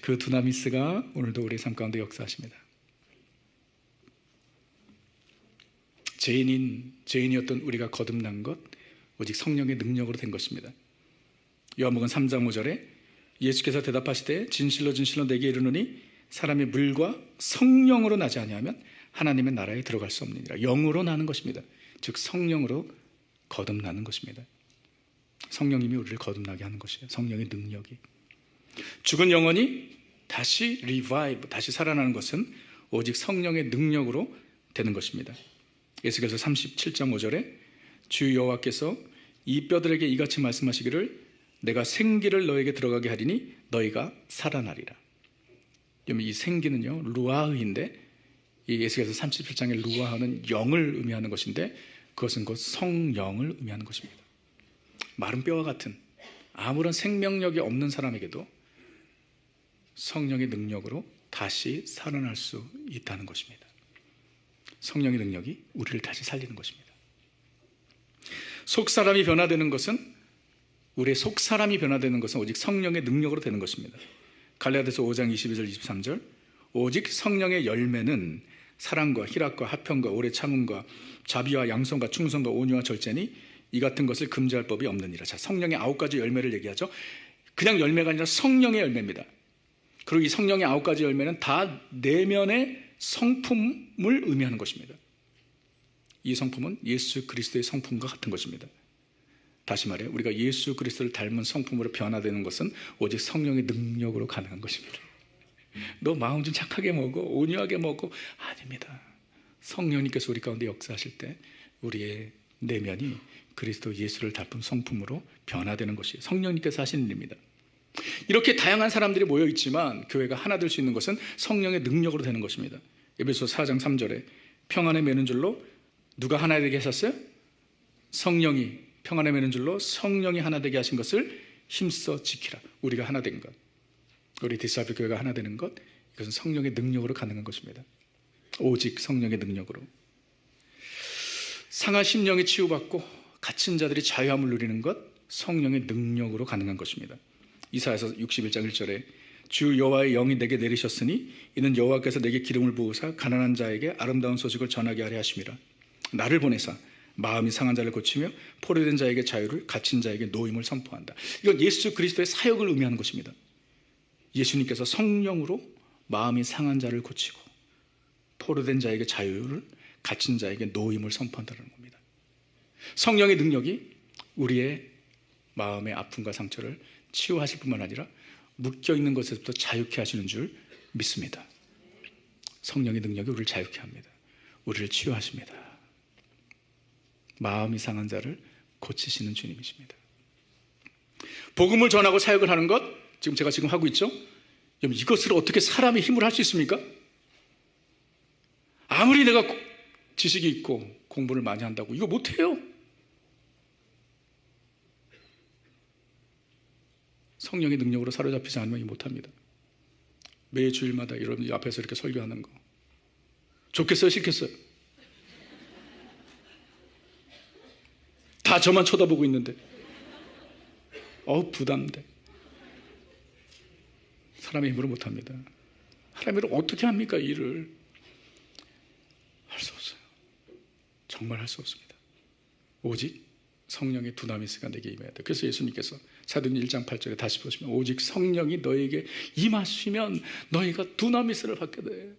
그 두나미스가 오늘도 우리의 삶 가운데 역사하십니다. 죄인이었던 우리가 거듭난 것 오직 성령의 능력으로 된 것입니다. 요한복음 3장 5절에 예수께서 대답하시되 진실로 진실로 내게 이르노니 사람이 물과 성령으로 나지 아니하면 하나님의 나라에 들어갈 수 없느니라. 영으로 나는 것입니다. 즉 성령으로 거듭나는 것입니다. 성령님이 우리를 거듭나게 하는 것이에요. 성령의 능력이. 죽은 영혼이 다시 revive, 다시 살아나는 것은 오직 성령의 능력으로 되는 것입니다. 예수께서 37장 5절에 주 여호와께서 이 뼈들에게 이같이 말씀하시기를 내가 생기를 너에게 들어가게 하리니 너희가 살아나리라. 이 생기는요 루아흐인데 이 예수께서 37장의 루아흐는 영을 의미하는 것인데 그것은 곧 성령을 의미하는 것입니다. 마른 뼈와 같은 아무런 생명력이 없는 사람에게도 성령의 능력으로 다시 살아날 수 있다는 것입니다. 성령의 능력이 우리를 다시 살리는 것입니다. 속사람이 변화되는 것은 우리의 속사람이 변화되는 것은 오직 성령의 능력으로 되는 것입니다. 갈라디아서 5장 22절 23절 오직 성령의 열매는 사랑과 희락과 화평과 오래 참음과 자비와 양선과 충성과 온유와 절제니 이 같은 것을 금지할 법이 없느니라. 자, 성령의 9가지 열매를 얘기하죠. 그냥 열매가 아니라 성령의 열매입니다. 그리고 이 성령의 9가지 열매는 다 내면의 성품을 의미하는 것입니다. 이 성품은 예수 그리스도의 성품과 같은 것입니다. 다시 말해 우리가 예수 그리스도를 닮은 성품으로 변화되는 것은 오직 성령의 능력으로 가능한 것입니다. 너 마음 좀 착하게 먹어, 온유하게 먹어. 아닙니다. 성령님께서 우리 가운데 역사하실 때 우리의 내면이 그리스도 예수를 닮은 성품으로 변화되는 것이 성령님께서 하시는 일입니다. 이렇게 다양한 사람들이 모여 있지만 교회가 하나 될 수 있는 것은 성령의 능력으로 되는 것입니다. 에베소서 4장 3절에 평안에 매는 줄로 누가 하나 되게 하셨어요? 성령이 평안에 매는 줄로 성령이 하나 되게 하신 것을 힘써 지키라. 우리가 하나 된 것, 우리 디스사이플 교회가 하나 되는 것, 이것은 성령의 능력으로 가능한 것입니다. 오직 성령의 능력으로. 상한 심령이 치유받고 갇힌 자들이 자유함을 누리는 것, 성령의 능력으로 가능한 것입니다. 이사야서 61장 1절에 주 여호와의 영이 내게 내리셨으니 이는 여호와께서 내게 기름을 부으사 가난한 자에게 아름다운 소식을 전하게 하려 하심이라. 나를 보내사 마음이 상한 자를 고치며 포로된 자에게 자유를, 갇힌 자에게 노임을 선포한다. 이건 예수 그리스도의 사역을 의미하는 것입니다. 예수님께서 성령으로 마음이 상한 자를 고치고 포로된 자에게 자유를, 갇힌 자에게 노임을 선포한다는 겁니다. 성령의 능력이 우리의 마음의 아픔과 상처를 치유하실 뿐만 아니라 묶여있는 것에서부터 자유케 하시는 줄 믿습니다. 성령의 능력이 우리를 자유케 합니다. 우리를 치유하십니다. 마음이 상한 자를 고치시는 주님이십니다. 복음을 전하고 사역을 하는 것, 제가 지금 하고 있죠. 여러분, 이것을 어떻게 사람의 힘으로 할 수 있습니까? 아무리 내가 지식이 있고 공부를 많이 한다고 이거 못해요. 성령의 능력으로 사로잡히지 않으면 못합니다. 매 주일마다 여러분 앞에서 이렇게 설교하는 거 좋겠어요? 싫겠어요? 다 저만 쳐다보고 있는데 부담돼. 사람의 힘으로 못합니다. 사람의 힘으로 어떻게 합니까? 일을 할 수 없어요. 정말 할 수 없습니다. 오직 성령의 두나미스가 내게 임해야 돼. 그래서 예수님께서 사도행전 1장 8절에 다시 보시면 오직 성령이 너에게 임하시면 너희가 두나미스를 받게 돼.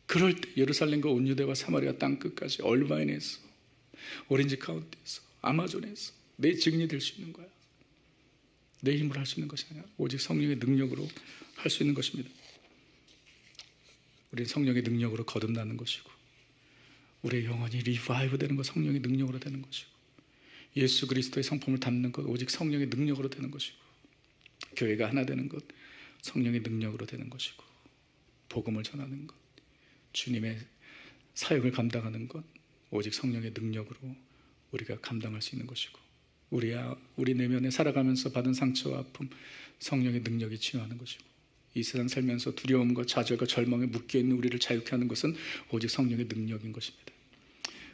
그럴 때 예루살렘과 온 유대와 사마리아 땅끝까지 얼마인에서 오렌지 카운티에서 아마존에서 내 증인이 될 수 있는 거야. 내 힘으로 할 수 있는 것이 아니라 오직 성령의 능력으로 할 수 있는 것입니다. 우리는 성령의 능력으로 거듭나는 것이고 우리의 영혼이 리바이브 되는 것 성령의 능력으로 되는 것이고 예수 그리스도의 성품을 담는 것 오직 성령의 능력으로 되는 것이고 교회가 하나 되는 것 성령의 능력으로 되는 것이고 복음을 전하는 것 주님의 사역을 감당하는 것 오직 성령의 능력으로 우리가 감당할 수 있는 것이고 우리 내면에 살아가면서 받은 상처와 아픔 성령의 능력이 치유하는 것이고 이 세상 살면서 두려움과 좌절과 절망에 묶여있는 우리를 자유케 하는 것은 오직 성령의 능력인 것입니다.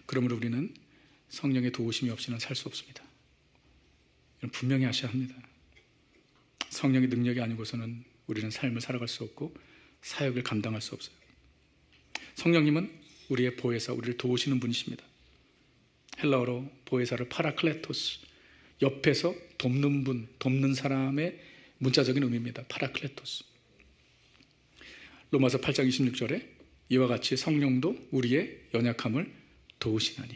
그러므로 우리는 성령의 도우심이 없이는 살 수 없습니다. 분명히 아셔야 합니다. 성령의 능력이 아니고서는 우리는 삶을 살아갈 수 없고 사역을 감당할 수 없어요. 성령님은 우리의 보혜사, 우리를 도우시는 분이십니다. 헬라어로 보혜사를 파라클레토스, 옆에서 돕는 분, 돕는 사람의 문자적인 의미입니다. 파라클레토스. 로마서 8장 26절에 이와 같이 성령도 우리의 연약함을 도우시나니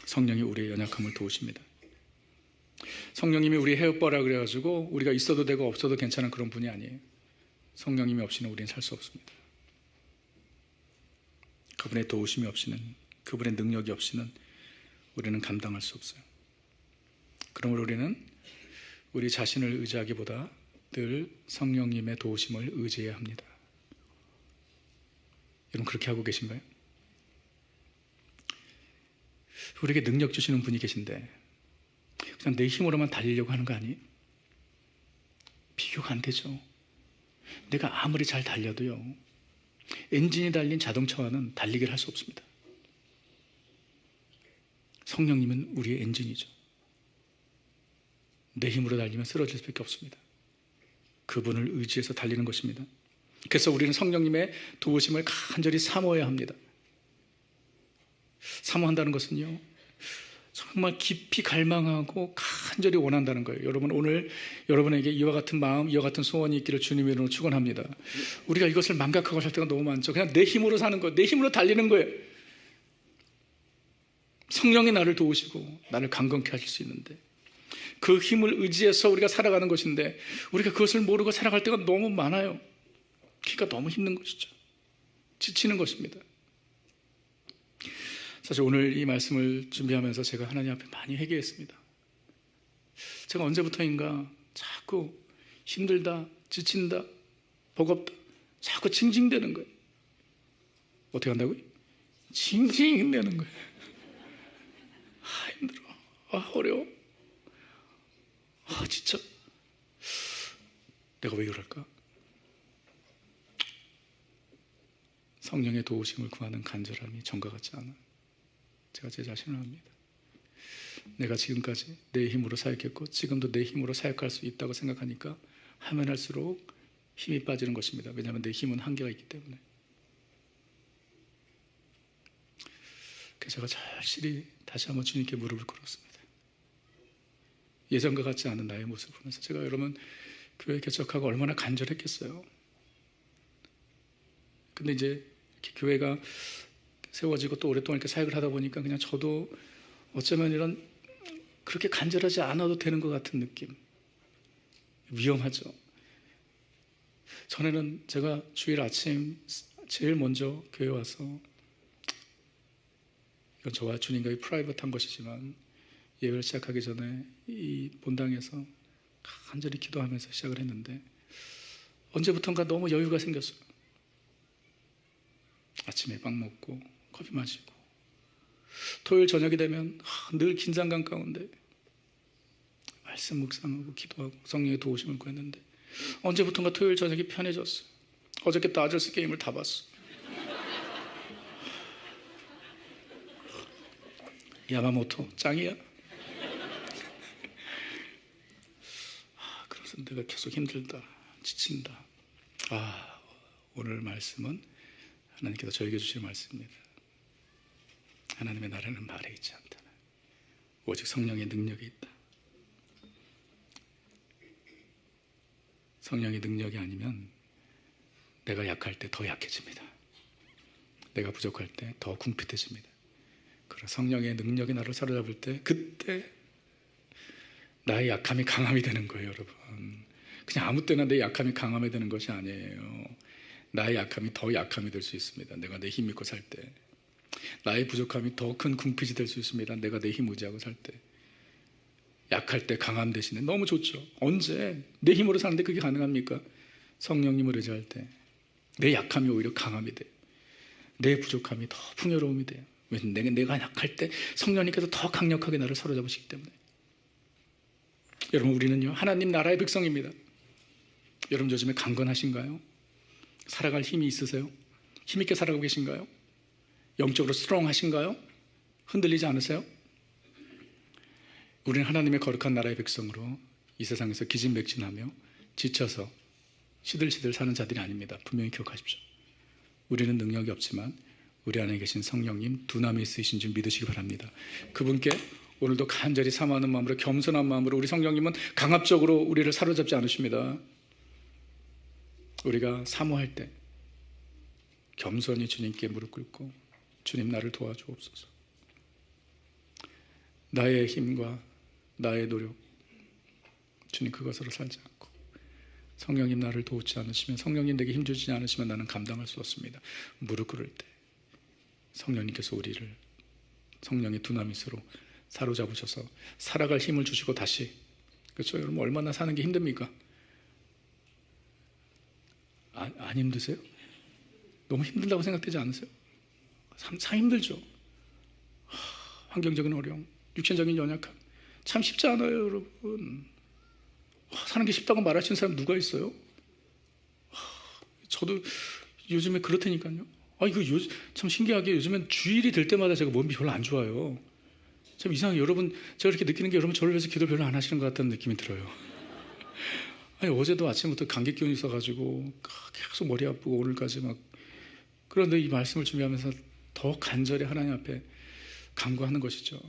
성령이 우리의 연약함을 도우십니다. 성령님이 우리 헤어빠라 그래가지고 우리가 있어도 되고 없어도 괜찮은 그런 분이 아니에요. 성령님이 없이는 우리는 살 수 없습니다. 그분의 도우심이 없이는 그분의 능력이 없이는 우리는 감당할 수 없어요. 그러므로 우리는 우리 자신을 의지하기보다 늘 성령님의 도우심을 의지해야 합니다. 여러분 그렇게 하고 계신가요? 우리에게 능력 주시는 분이 계신데 그냥 내 힘으로만 달리려고 하는 거 아니에요? 비교가 안 되죠. 내가 아무리 잘 달려도요 엔진이 달린 자동차와는 달리기를 할 수 없습니다. 성령님은 우리의 엔진이죠. 내 힘으로 달리면 쓰러질 수밖에 없습니다. 그분을 의지해서 달리는 것입니다. 그래서 우리는 성령님의 도우심을 간절히 사모해야 합니다. 사모한다는 것은요 정말 깊이 갈망하고 간절히 원한다는 거예요. 여러분 오늘 여러분에게 이와 같은 마음, 이와 같은 소원이 있기를 주님의 이름으로 축원합니다. 우리가 이것을 망각하고 살 때가 너무 많죠. 그냥 내 힘으로 사는 거예요. 내 힘으로 달리는 거예요. 성령이 나를 도우시고 나를 강건케 하실 수 있는데 그 힘을 의지해서 우리가 살아가는 것인데 우리가 그것을 모르고 살아갈 때가 너무 많아요. 그러니까 너무 힘든 것이죠. 지치는 것입니다. 사실 오늘 이 말씀을 준비하면서 제가 하나님 앞에 많이 회개했습니다. 제가 언제부터인가 자꾸 힘들다, 지친다, 버겁다 자꾸 징징대는 거예요. 어떻게 한다고요? 징징대는 거예요. 힘들어, 어려워, 진짜 내가 왜 그럴까? 성령의 도우심을 구하는 간절함이 전과 같지 않아. 제가 제 자신을 압니다. 내가 지금까지 내 힘으로 사역했고 지금도 내 힘으로 사역할 수 있다고 생각하니까 하면 할수록 힘이 빠지는 것입니다. 왜냐하면 내 힘은 한계가 있기 때문에. 그래서 제가 절실히 다시 한번 주님께 무릎을 꿇었습니다. 예전과 같지 않은 나의 모습을 보면서 제가 여러분 교회 개척하고 얼마나 간절했겠어요. 근데 이제 이렇게 교회가 세워지고 또 오랫동안 이렇게 사역을 하다 보니까 그냥 저도 어쩌면 이런 그렇게 간절하지 않아도 되는 것 같은 느낌. 위험하죠. 전에는 제가 주일 아침 제일 먼저 교회 와서 이건 저와 주님과의 프라이빗한 것이지만 예배를 시작하기 전에 이 본당에서 간절히 기도하면서 시작을 했는데 언제부턴가 너무 여유가 생겼어요. 아침에 빵 먹고 커피 마시고, 토요일 저녁이 되면 늘 긴장감 가운데 말씀 묵상하고 기도하고 성령의 도우심을 구했는데, 언제부턴가 토요일 저녁이 편해졌어요. 어저께 다저스 게임을 다 봤어. 야마모토 짱이야. 그래서 내가 계속 힘들다, 지친다. 오늘 말씀은 하나님께서 저에게 주신 말씀입니다. 하나님의 나라는 말에 있지 않다. 오직 성령의 능력이 있다. 성령의 능력이 아니면 내가 약할 때 더 약해집니다. 내가 부족할 때 더 궁핍해집니다. 그러나 성령의 능력이 나를 사로잡을 때, 그때 나의 약함이 강함이 되는 거예요, 여러분. 그냥 아무 때나 내 약함이 강함이 되는 것이 아니에요. 나의 약함이 더 약함이 될 수 있습니다. 내가 내 힘 믿고 살 때. 나의 부족함이 더 큰 궁핍이 될 수 있습니다. 내가 내 힘 의지하고 살 때. 약할 때 강함 대신에. 너무 좋죠. 언제 내 힘으로 사는데 그게 가능합니까? 성령님을 의지할 때 내 약함이 오히려 강함이 돼요. 내 부족함이 더 풍요로움이 돼요. 왜냐하면 내가 약할 때 성령님께서 더 강력하게 나를 사로잡으시기 때문에. 여러분, 우리는요 하나님 나라의 백성입니다. 여러분, 요즘에 강건하신가요? 살아갈 힘이 있으세요? 힘있게 살아가고 계신가요? 영적으로 스트롱하신가요? 흔들리지 않으세요? 우리는 하나님의 거룩한 나라의 백성으로 이 세상에서 기진맥진하며 지쳐서 시들시들 사는 자들이 아닙니다. 분명히 기억하십시오. 우리는 능력이 없지만 우리 안에 계신 성령님 두나미 쓰이신 줄 믿으시기 바랍니다. 그분께 오늘도 간절히 사모하는 마음으로, 겸손한 마음으로, 우리 성령님은 강압적으로 우리를 사로잡지 않으십니다. 우리가 사모할 때 겸손히 주님께 무릎 꿇고, 주님 나를 도와주옵소서. 나의 힘과 나의 노력, 주님 그것으로 살지 않고, 성령님 나를 도우지 않으시면, 성령님 내게 힘 주지 않으시면 나는 감당할 수 없습니다. 무릎 꿇을 때 성령님께서 우리를 성령의 두나미스로 사로잡으셔서 살아갈 힘을 주시고 다시, 그렇죠? 여러분, 얼마나 사는 게 힘듭니까? 안 힘드세요? 너무 힘들다고 생각되지 않으세요? 참 힘들죠. 환경적인 어려움, 육체적인 연약함, 참 쉽지 않아요, 여러분. 사는 게 쉽다고 말하시는 사람 누가 있어요? 저도 요즘에 그렇다니까요. 참 신기하게 요즘엔 주일이 될 때마다 제가 몸이 별로 안 좋아요. 참 이상해요. 여러분, 제가 이렇게 느끼는 게 여러분 저를 위해서 기도 별로 안 하시는 것 같다는 느낌이 들어요. 어제도 아침부터 감기 기운이 있어가지고 계속 머리 아프고 오늘까지 막. 그런데 이 말씀을 준비하면서 더 간절히 하나님 앞에 간구하는 것이죠.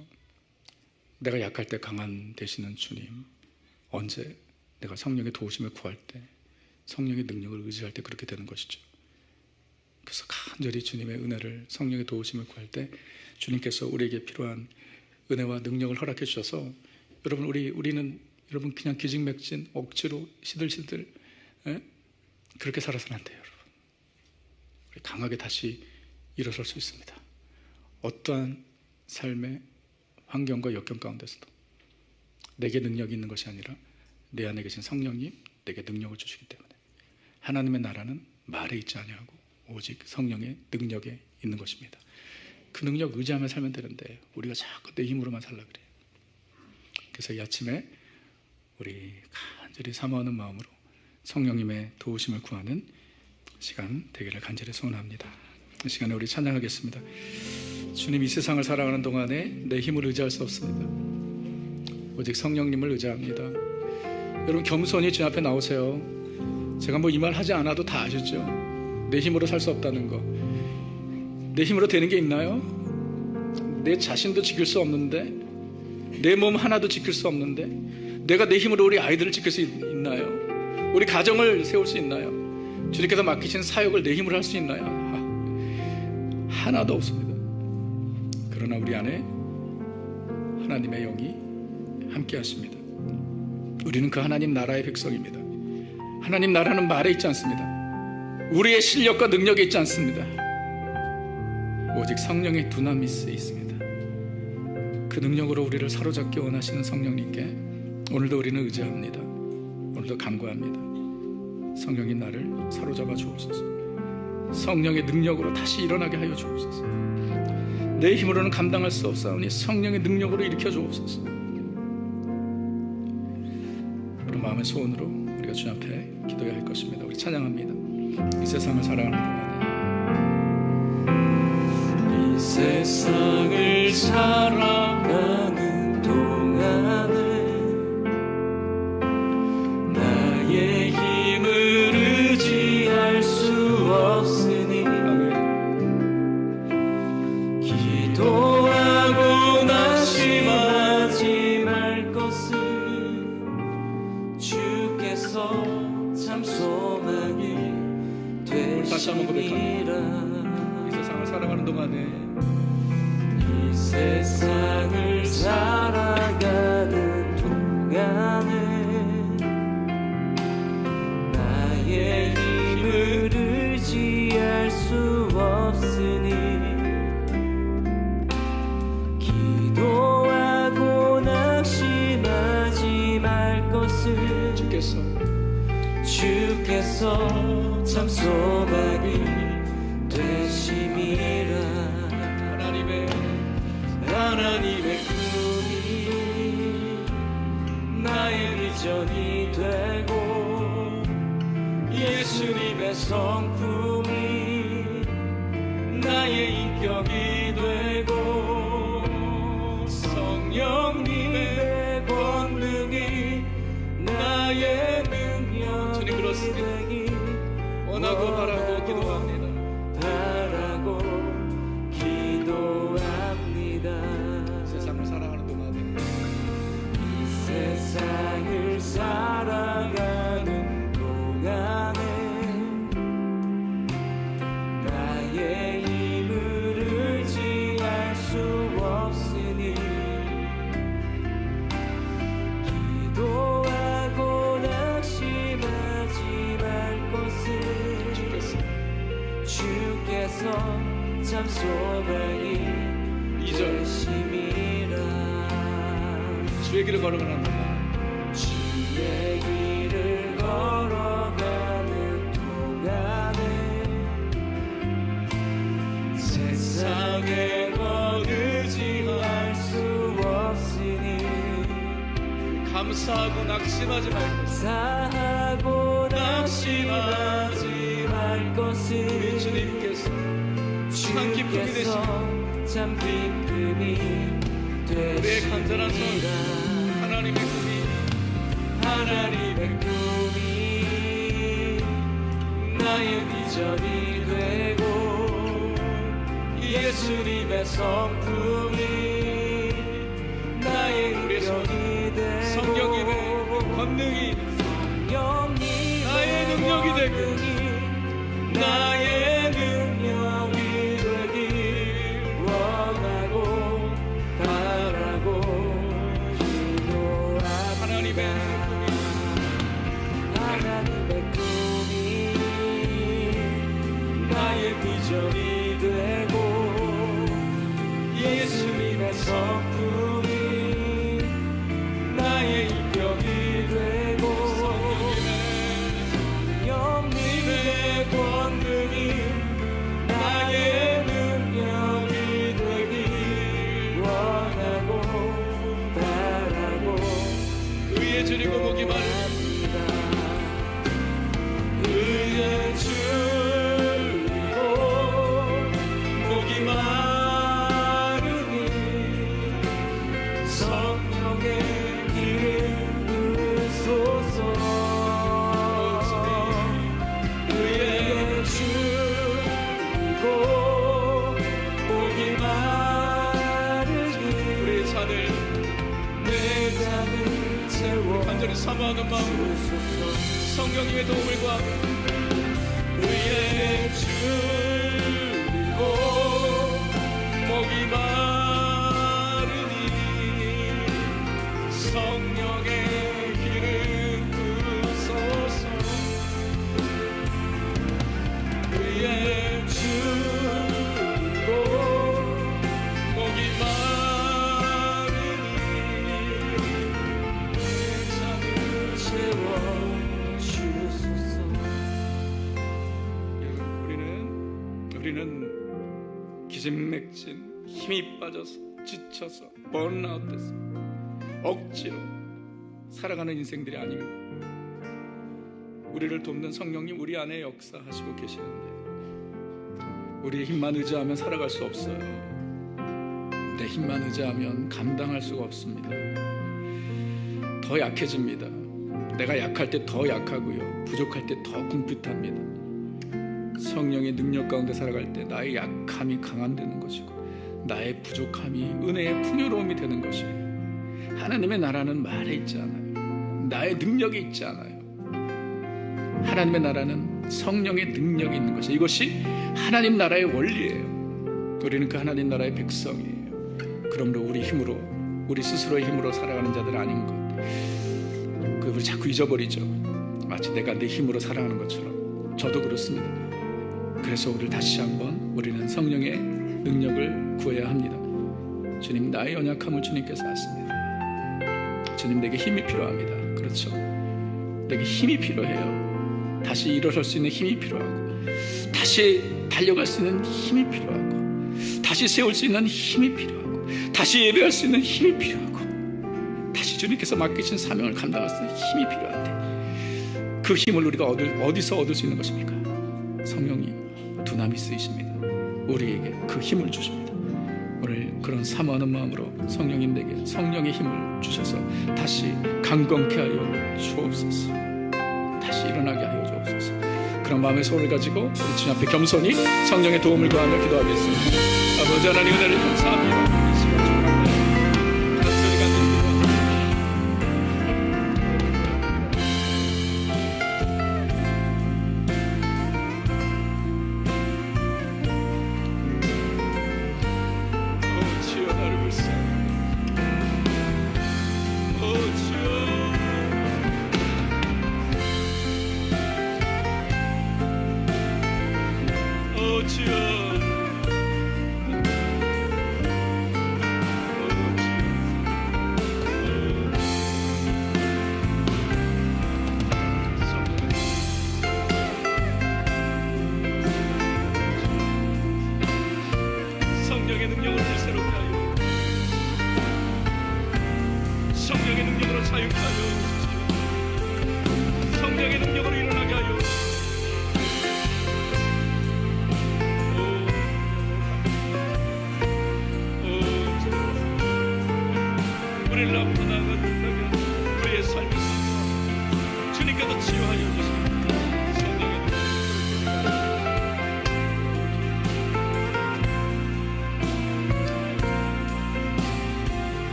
내가 약할 때 강한 되시는 주님, 언제 내가 성령의 도우심을 구할 때, 성령의 능력을 의지할 때 그렇게 되는 것이죠. 그래서 간절히 주님의 은혜를, 성령의 도우심을 구할 때 주님께서 우리에게 필요한 은혜와 능력을 허락해 주셔서, 여러분, 우리는 여러분 그냥 기진맥진 억지로 시들시들 그렇게 살아서는 안 돼요, 여러분. 우리 강하게 다시 일어설 수 있습니다. 어떠한 삶의 환경과 역경 가운데서도 내게 능력이 있는 것이 아니라 내 안에 계신 성령님 내게 능력을 주시기 때문에, 하나님의 나라는 말에 있지 아니하고 오직 성령의 능력에 있는 것입니다. 그 능력 의지하며 살면 되는데 우리가 자꾸 내 힘으로만 살라 그래요. 그래서 이 아침에 우리 간절히 사모하는 마음으로 성령님의 도우심을 구하는 시간 되기를 간절히 소원합니다. 이 시간에 우리 찬양하겠습니다. 주님, 이 세상을 살아가는 동안에 내 힘을 의지할 수 없습니다. 오직 성령님을 의지합니다. 여러분, 겸손히 주님 앞에 나오세요. 제가 이 말 하지 않아도 다 아시죠? 내 힘으로 살 수 없다는 거. 내 힘으로 되는 게 있나요? 내 자신도 지킬 수 없는데, 내 몸 하나도 지킬 수 없는데, 내가 내 힘으로 우리 아이들을 지킬 수 있나요? 우리 가정을 세울 수 있나요? 주님께서 맡기신 사역을 내 힘으로 할 수 있나요? 하나도 없습니다. 그러나 우리 안에 하나님의 영이 함께 하십니다. 우리는 그 하나님 나라의 백성입니다. 하나님 나라는 말에 있지 않습니다. 우리의 실력과 능력에 있지 않습니다. 오직 성령의 두나미스에 있습니다. 그 능력으로 우리를 사로잡기 원하시는 성령님께 오늘도 우리는 의지합니다. 오늘도 간구합니다. 성령이 나를 사로잡아 주옵소서. 성령의 능력으로 다시 일어나게 하여 주옵소서. 내 힘으로는 감당할 수 없사오니 성령의 능력으로 일으켜 주옵소서. 그런 마음의 소원으로 우리가 주님 앞에 기도해야 할 것입니다. 우리 찬양합니다. 이 세상을 살아가는 동안에, 이 세상을 살아가는 동안에 나의 힘을 의지할 수 없으니 기도하고 낙심하지 말 것을 주께서 참 소망이 되심이라. 이 세상을 살아가는 동안에, 이 세상을 살아가는 동안에 나의 힘을 의지할 수 없으니 기도하고 낙심하지 말 것을 주께서 참 소망이 되심이라. 하나님의 꿈이 나의 비전이 되고 예수님의 성품이 나의 인격이 되고 성령님의 권능이 나의 능력이 되기 원하고 바라고 기도합니다. 바라고 기도합니다. 세상을 살아가는 동안에, 이 세상을 살아가는 동안에 나의 힘을 의지할 수 없으니 기도하고 낙심하지 말 것을 주께서 참 소망이 되심이라. 주의 길을 걸어가는 동안, 주의 길을 걸어가는 동안에 세상에 더 의지할 수 없으니 감사하고 낙심하지 말고, 감사하고 낙심하지 말 것을 우리 주님께서 참 기쁨이 되시고 참 기쁨이 되시리라. 우리의 간절한 손, 하나님의 꿈이, 하나님의 꿈이 나의 비전이 되고 예수님의 성품이 나의 인격이 되고 성령님의 권능이 나의 능력이 되고 나의 능력이 되길 원하고 바라고 기도합니다. 하나님의 꿈이 나의 비전이 되고 예수님의 성품이 나의 인격이 되고 성령님의 권능이 나의 능력이 되길 원하고 바라고 의에 주리고 목이 마릅니다. 의에 주리고 목이 마르니 성령의 길을 부르소서. 의에 주리고 목이 마르니 우리의 잔을 내 잔을 채워 간절히 사모하는 마음으로 성령님의 도움을 구하며 의에 주리고 목이 마르니 성령의 길을 부르소서. 의에 주리고 목이 마르니 내 잔을 채워 주소서. 기진맥진, 힘이 빠져서 지쳐서 번아웃 돼서 억지로 살아가는 인생들이 아닙니다. 우리를 돕는 성령님 우리 안에 역사하시고 계시는데 우리의 힘만 의지하면 살아갈 수 없어요. 내 힘만 의지하면 감당할 수가 없습니다. 더 약해집니다. 내가 약할 때 더 약하고요, 부족할 때 더 궁핍합니다. 성령의 능력 가운데 살아갈 때 나의 약함이 강함되는 것이고 나의 부족함이 은혜의 풍요로움이 되는 것이에요. 하나님의 나라는 말에 있지 않아요. 나의 능력이 있지 않아요. 하나님의 나라는 성령의 능력이 있는 것이에요. 이것이 하나님 나라의 원리예요. 우리는 그 하나님 나라의 백성이에요. 그러므로 우리 힘으로, 우리 스스로의 힘으로 살아가는 자들 아닌 것, 그걸 자꾸 잊어버리죠. 마치 내가 내 힘으로 살아가는 것처럼. 저도 그렇습니다. 그래서 우리를 다시 한번 우리는 성령의 능력을 구해야 합니다. 주님, 나의 연약함을 주님께서 아십니다. 주님, 내게 힘이 필요합니다. 그렇죠. 내게 힘이 필요해요. 다시 일어설 수 있는 힘이 필요하고, 다시 달려갈 수 있는 힘이 필요하고, 다시 세울 수 있는 힘이 필요하고, 다시 예배할 수 있는 힘이 필요하고, 다시 주님께서 맡기신 사명을 감당할 수 있는 힘이 필요한데, 그 힘을 우리가 어디서 얻을 수 있는 것입니까? 성령님 두나미 쓰이십니다. 우리에게 그 힘을 주십니다. 오늘 그런 사모하는 마음으로 성령님에게 성령의 힘을 주셔서 다시 강건케 하여 주옵소서. 다시 일어나게 하여 주옵소서. 그런 마음의 소원을 가지고 우리 주님 앞에 겸손히 성령의 도움을 구하며 기도하겠습니다. 아버지 하나님, 은혜를 감사합니다. 이 시간 축복합니다.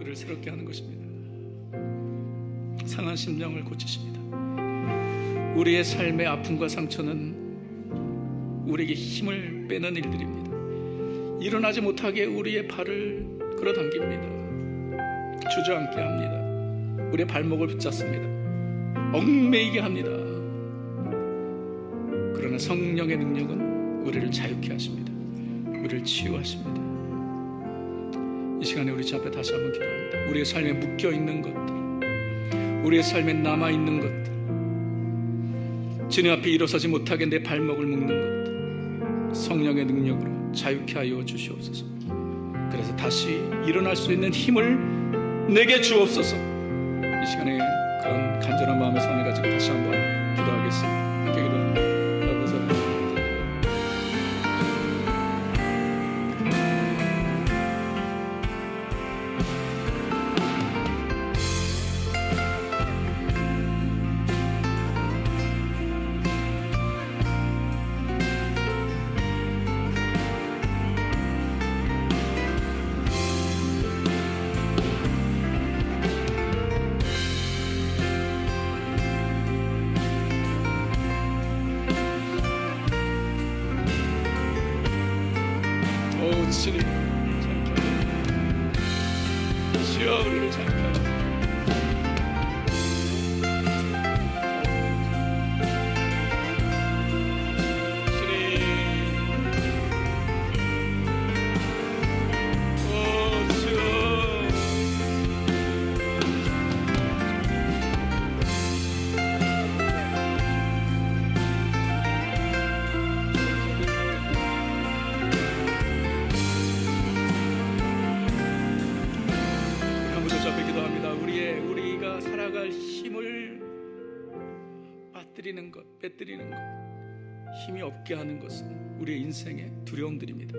간절히 새롭게 하는 것입니다. 상한 심령을 고치십니다. 우리의 삶의 아픔과 상처는 우리에게 힘을 빼는 일들입니다. 일어나지 못하게 우리의 발을 끌어당깁니다. 주저앉게 합니다. 우리의 발목을 붙잡습니다. 얽매이게 합니다. 그러나 성령의 능력은 우리를 자유케 하십니다. 우리를 치유하십니다. 이 시간에 우리 주 앞에 다시 한번 기도합니다. 우리의 삶에 묶여있는 것들, 우리의 삶에 남아있는 것들, 주님 앞에 일어서지 못하게 내 발목을 묶는 것들, 성령의 능력으로 자유케 하여 주시옵소서. 그래서 다시 일어날 수 있는 힘을 내게 주옵소서. 이 시간에 그런 간절한 마음의 손을 가지고 다시 한번 기도하겠습니다. 함께 기도합니다. 주님, 주여 우리를 자유케 주님, 인생에 우리가 살아갈 힘을 빼뜨리는 것, 힘이 없게 하는 것은 우리의 인생의 두려움들입니다.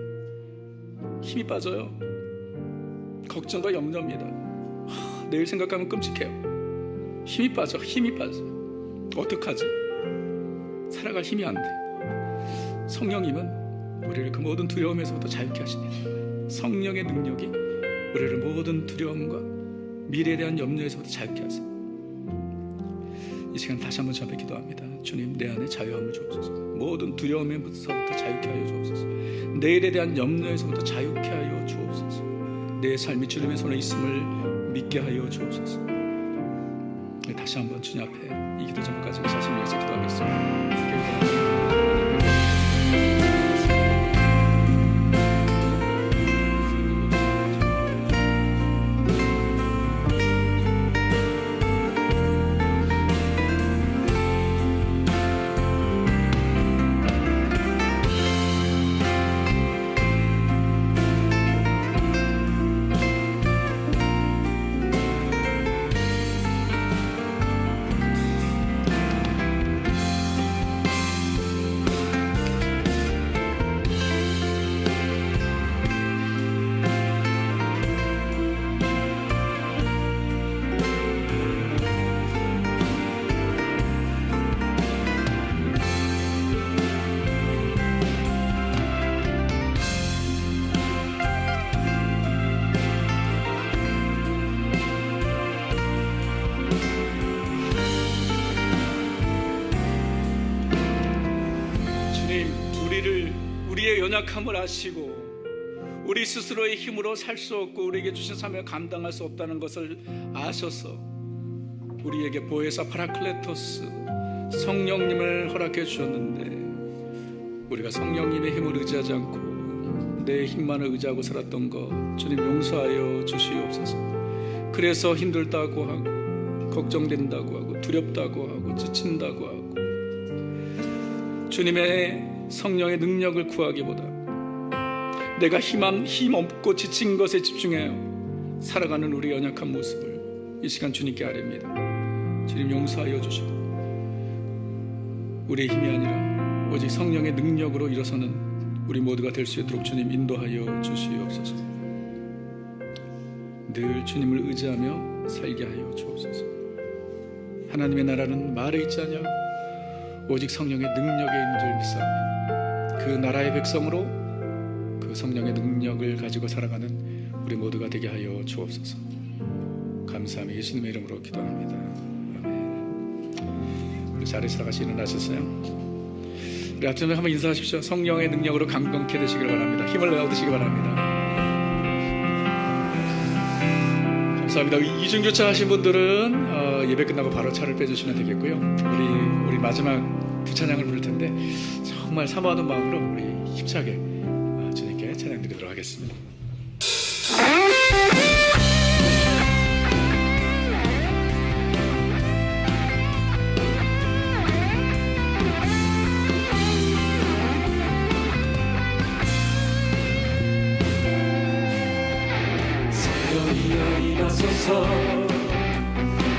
힘이 빠져요. 걱정과 염려입니다. 내일 생각하면 끔찍해요. 힘이 빠져. 어떡하지? 살아갈 힘이 안 돼. 성령님은 우리를 그 모든 두려움에서부터 자유케 하십니다. 성령의 능력이 우리를 모든 두려움과 미래에 대한 염려에서부터 자유케 하세요. 이 시간 다시 한번 저 앞에 기도합니다. 주님, 내 안에 자유함을 주옵소서. 모든 두려움에서부터 자유케 하여 주옵소서. 내일에 대한 염려에서부터 자유케 하여 주옵소서. 내 삶이 주님의 손에 있음을 믿게 하여 주옵소서. 다시 한번 주님 앞에 이 기도 제목까지 자신을 위해서 기도하겠습니다. 우리의 연약함을 아시고 우리 스스로의 힘으로 살 수 없고 우리에게 주신 사명을 감당할 수 없다는 것을 아셔서 우리에게 보혜사 파라클레토스 성령님을 허락해 주셨는데 우리가 성령님의 힘을 의지하지 않고 내 힘만을 의지하고 살았던 것 주님 용서하여 주시옵소서. 그래서 힘들다고 하고 걱정된다고 하고 두렵다고 하고 지친다고 하고 주님의 성령의 능력을 구하기보다 내가 힘 없고 지친 것에 집중하여 살아가는 우리 연약한 모습을 이 시간 주님께 아뢰입니다. 주님 용서하여 주시고 우리의 힘이 아니라 오직 성령의 능력으로 일어서는 우리 모두가 될 수 있도록 주님 인도하여 주시옵소서. 늘 주님을 의지하며 살게 하여 주옵소서. 하나님의 나라는 말에 있지 아니하고 오직 성령의 능력에 있는 줄 믿사옵니다. 그 나라의 백성으로 그 성령의 능력을 가지고 살아가는 우리 모두가 되게 하여 주옵소서. 감사하며 예수님의 이름으로 기도합니다. 아멘. 우리 자리에서 같이 일어나셨어요? 우리 앞전에 한번 인사하십시오. 성령의 능력으로 강건케 되시길 바랍니다. 힘을 얻으시기 바랍니다. 감사합니다. 이중교차 하신 분들은 예배 끝나고 바로 차를 빼주시면 되겠고요. 우리 마지막 두 찬양을 부를 텐데 정말 사모하는 마음으로 우리 힘차게 주님께 찬양 드리도록 하겠습니다. 성령이여 일어서서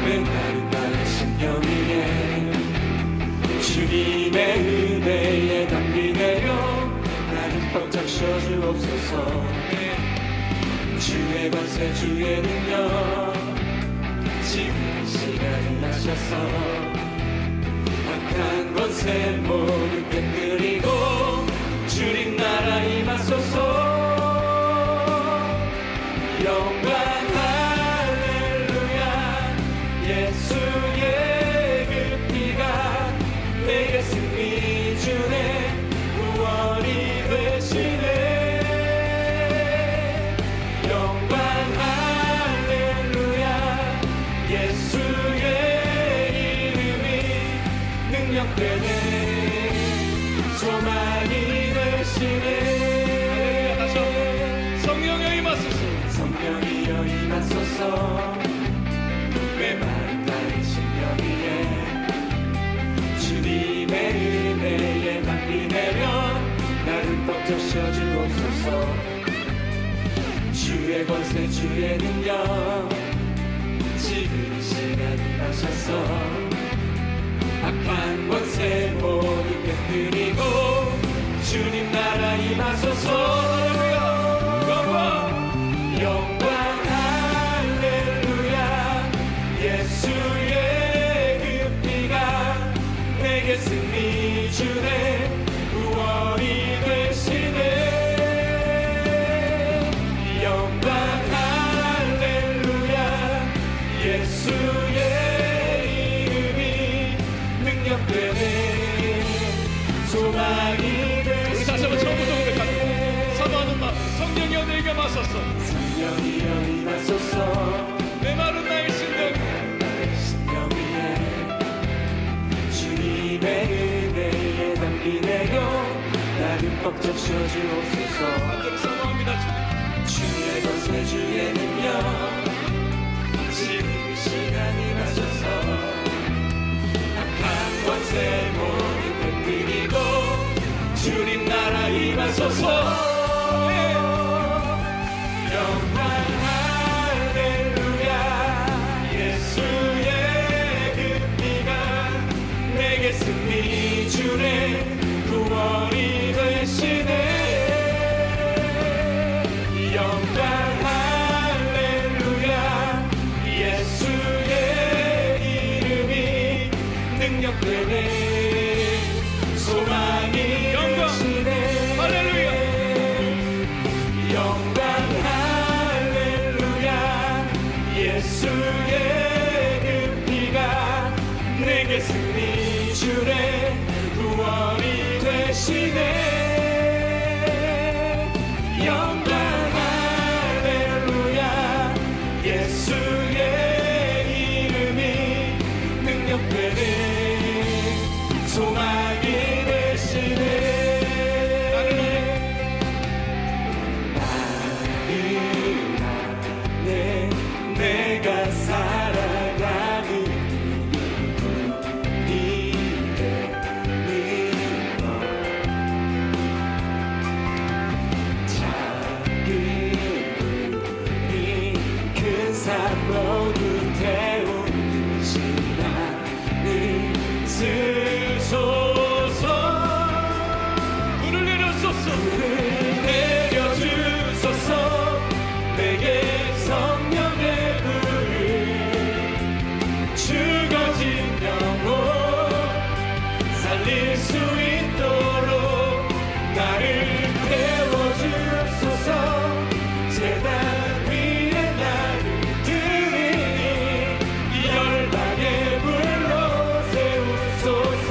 메마른 나의 심령 위에 주님의 은혜에 담비 내려 나를 꽉 잡으시옵소서. 주의 권세 주의 능력 지금 이 시간을 하셔서 악한 권세 모두 깨뜨리고 주님 나라 임하소서. 영광 할렐루야. 예수의 그 피가 내게 승리 주네. 구원이 되시네. 영광 할렐루야. 예수의 이름이 능력되네. 소망이 되시네. 성령이여 임하소서. 메마른 나의 심령 위에 주님의 은혜에 담비 내려 나를 꽉 잡으시옵소서. 주의 권세 주의 능력 지금 주님 나라 임하소서. 영광 할렐루야. 예수의 그 피가 내게 승리 주네. 구원이 되시네. 영광 할렐루야. 예수의 이름이 능력되네. 소망이 되시네. 우리 다시 한번 처음부터 고백합니다. 사모하는 마음 성령이여 내게 마소서. 성령이여 임하소서. 메마른 나의 심령 위에 주님의 은혜에 담긴 애교 나를 뻑 적셔주옵소서. 간절히 사모합니다. 주의 것의 주의 능력 지금 이 시간 임하소서. 악한 권세 모두 흩뜨리고 주님 나라 임하소서. 영광 할렐루야. 예수의 그 피가 내게 승리 주네. 구원이 되시네. 영광 할렐루야. 예수의 이름이 능력되네. 소망이 되시네. 할렐루야. 영광 할렐루야. 예수의 그 피가 내게 승리 주네. 구원이 되시네. 영광 할렐루야. 예수의 이름이 능력되네. 소망이 되시네. 내가 살아가는 이름이 작은 우리 큰 산 모두 태우신 나를 쓰소서. 불을 내렸소서. 내려주소서. 내게 성령의 불을 죽어진 영혼 살릴 수 있도록 나를 태워주소서. 제단 위에 나를 드리니 열방의 불로 세우소서.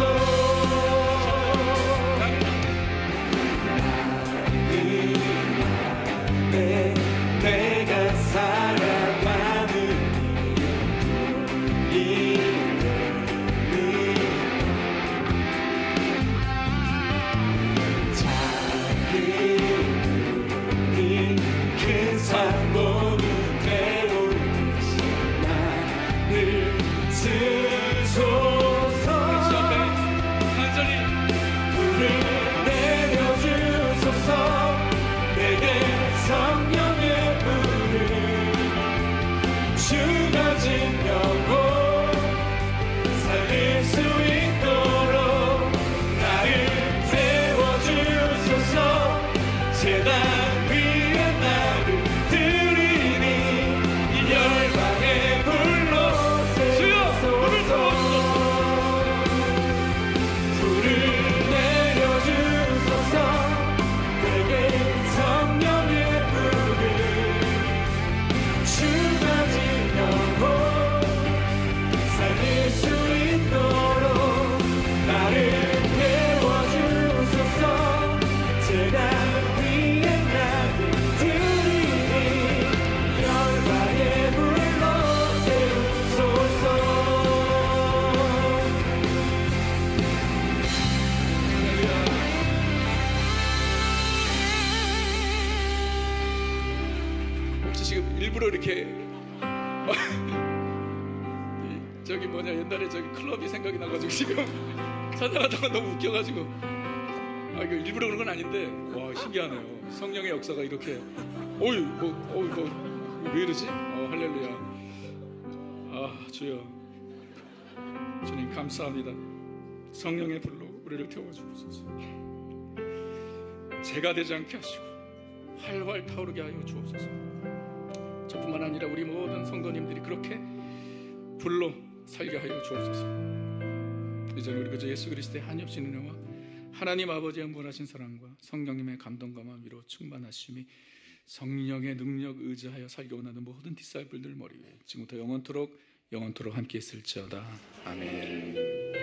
내가 살아가는 이름이 작은 우리 큰 산 모두 태우신 나를 쓰소서. 간절히 불을 내려주소서. 내게 성령의 불을 죽어진 영혼 살릴 수 있도록 나를 태워주소서. 제단 위에 나를 드리니 열방의 불로 세우소서. 불을 내려주소서. 내게 성령의 불을 죽어진 영혼 살릴 수 있도록 나를 태워주소서. 제단 위에 나를 드리니 열방의 불로 세우소서. 혹시 지금 일부러 이렇게 저기 뭐냐 옛날에 저기 클럽이 생각이 나가지고 지금 찬양하다가 너무 웃겨가지고 이거 일부러 그런 건 아닌데 와 신기하네요. 성령의 역사가 이렇게 어이 왜 이러지? 할렐루야. 아 주여 주님 감사합니다. 성령의 불로 우리를 태워주옵소서. 죄가 되지 않게 하시고 활활 타오르게 하여 주옵소서. 저뿐만 아니라 우리 모든 성도님들이 그렇게 불로 살게 하여 주옵소서. 이제는 우리 그저 예수 그리스도의 한없이 은혜와 하나님 아버지의 무한하신 사랑과 성령님의 감동과 위로 충만하심이 성령의 능력 의지하여 살게 원하는 모든 디사이플들 머리 위에 지금부터 영원토록 함께 있을지어다. 아멘.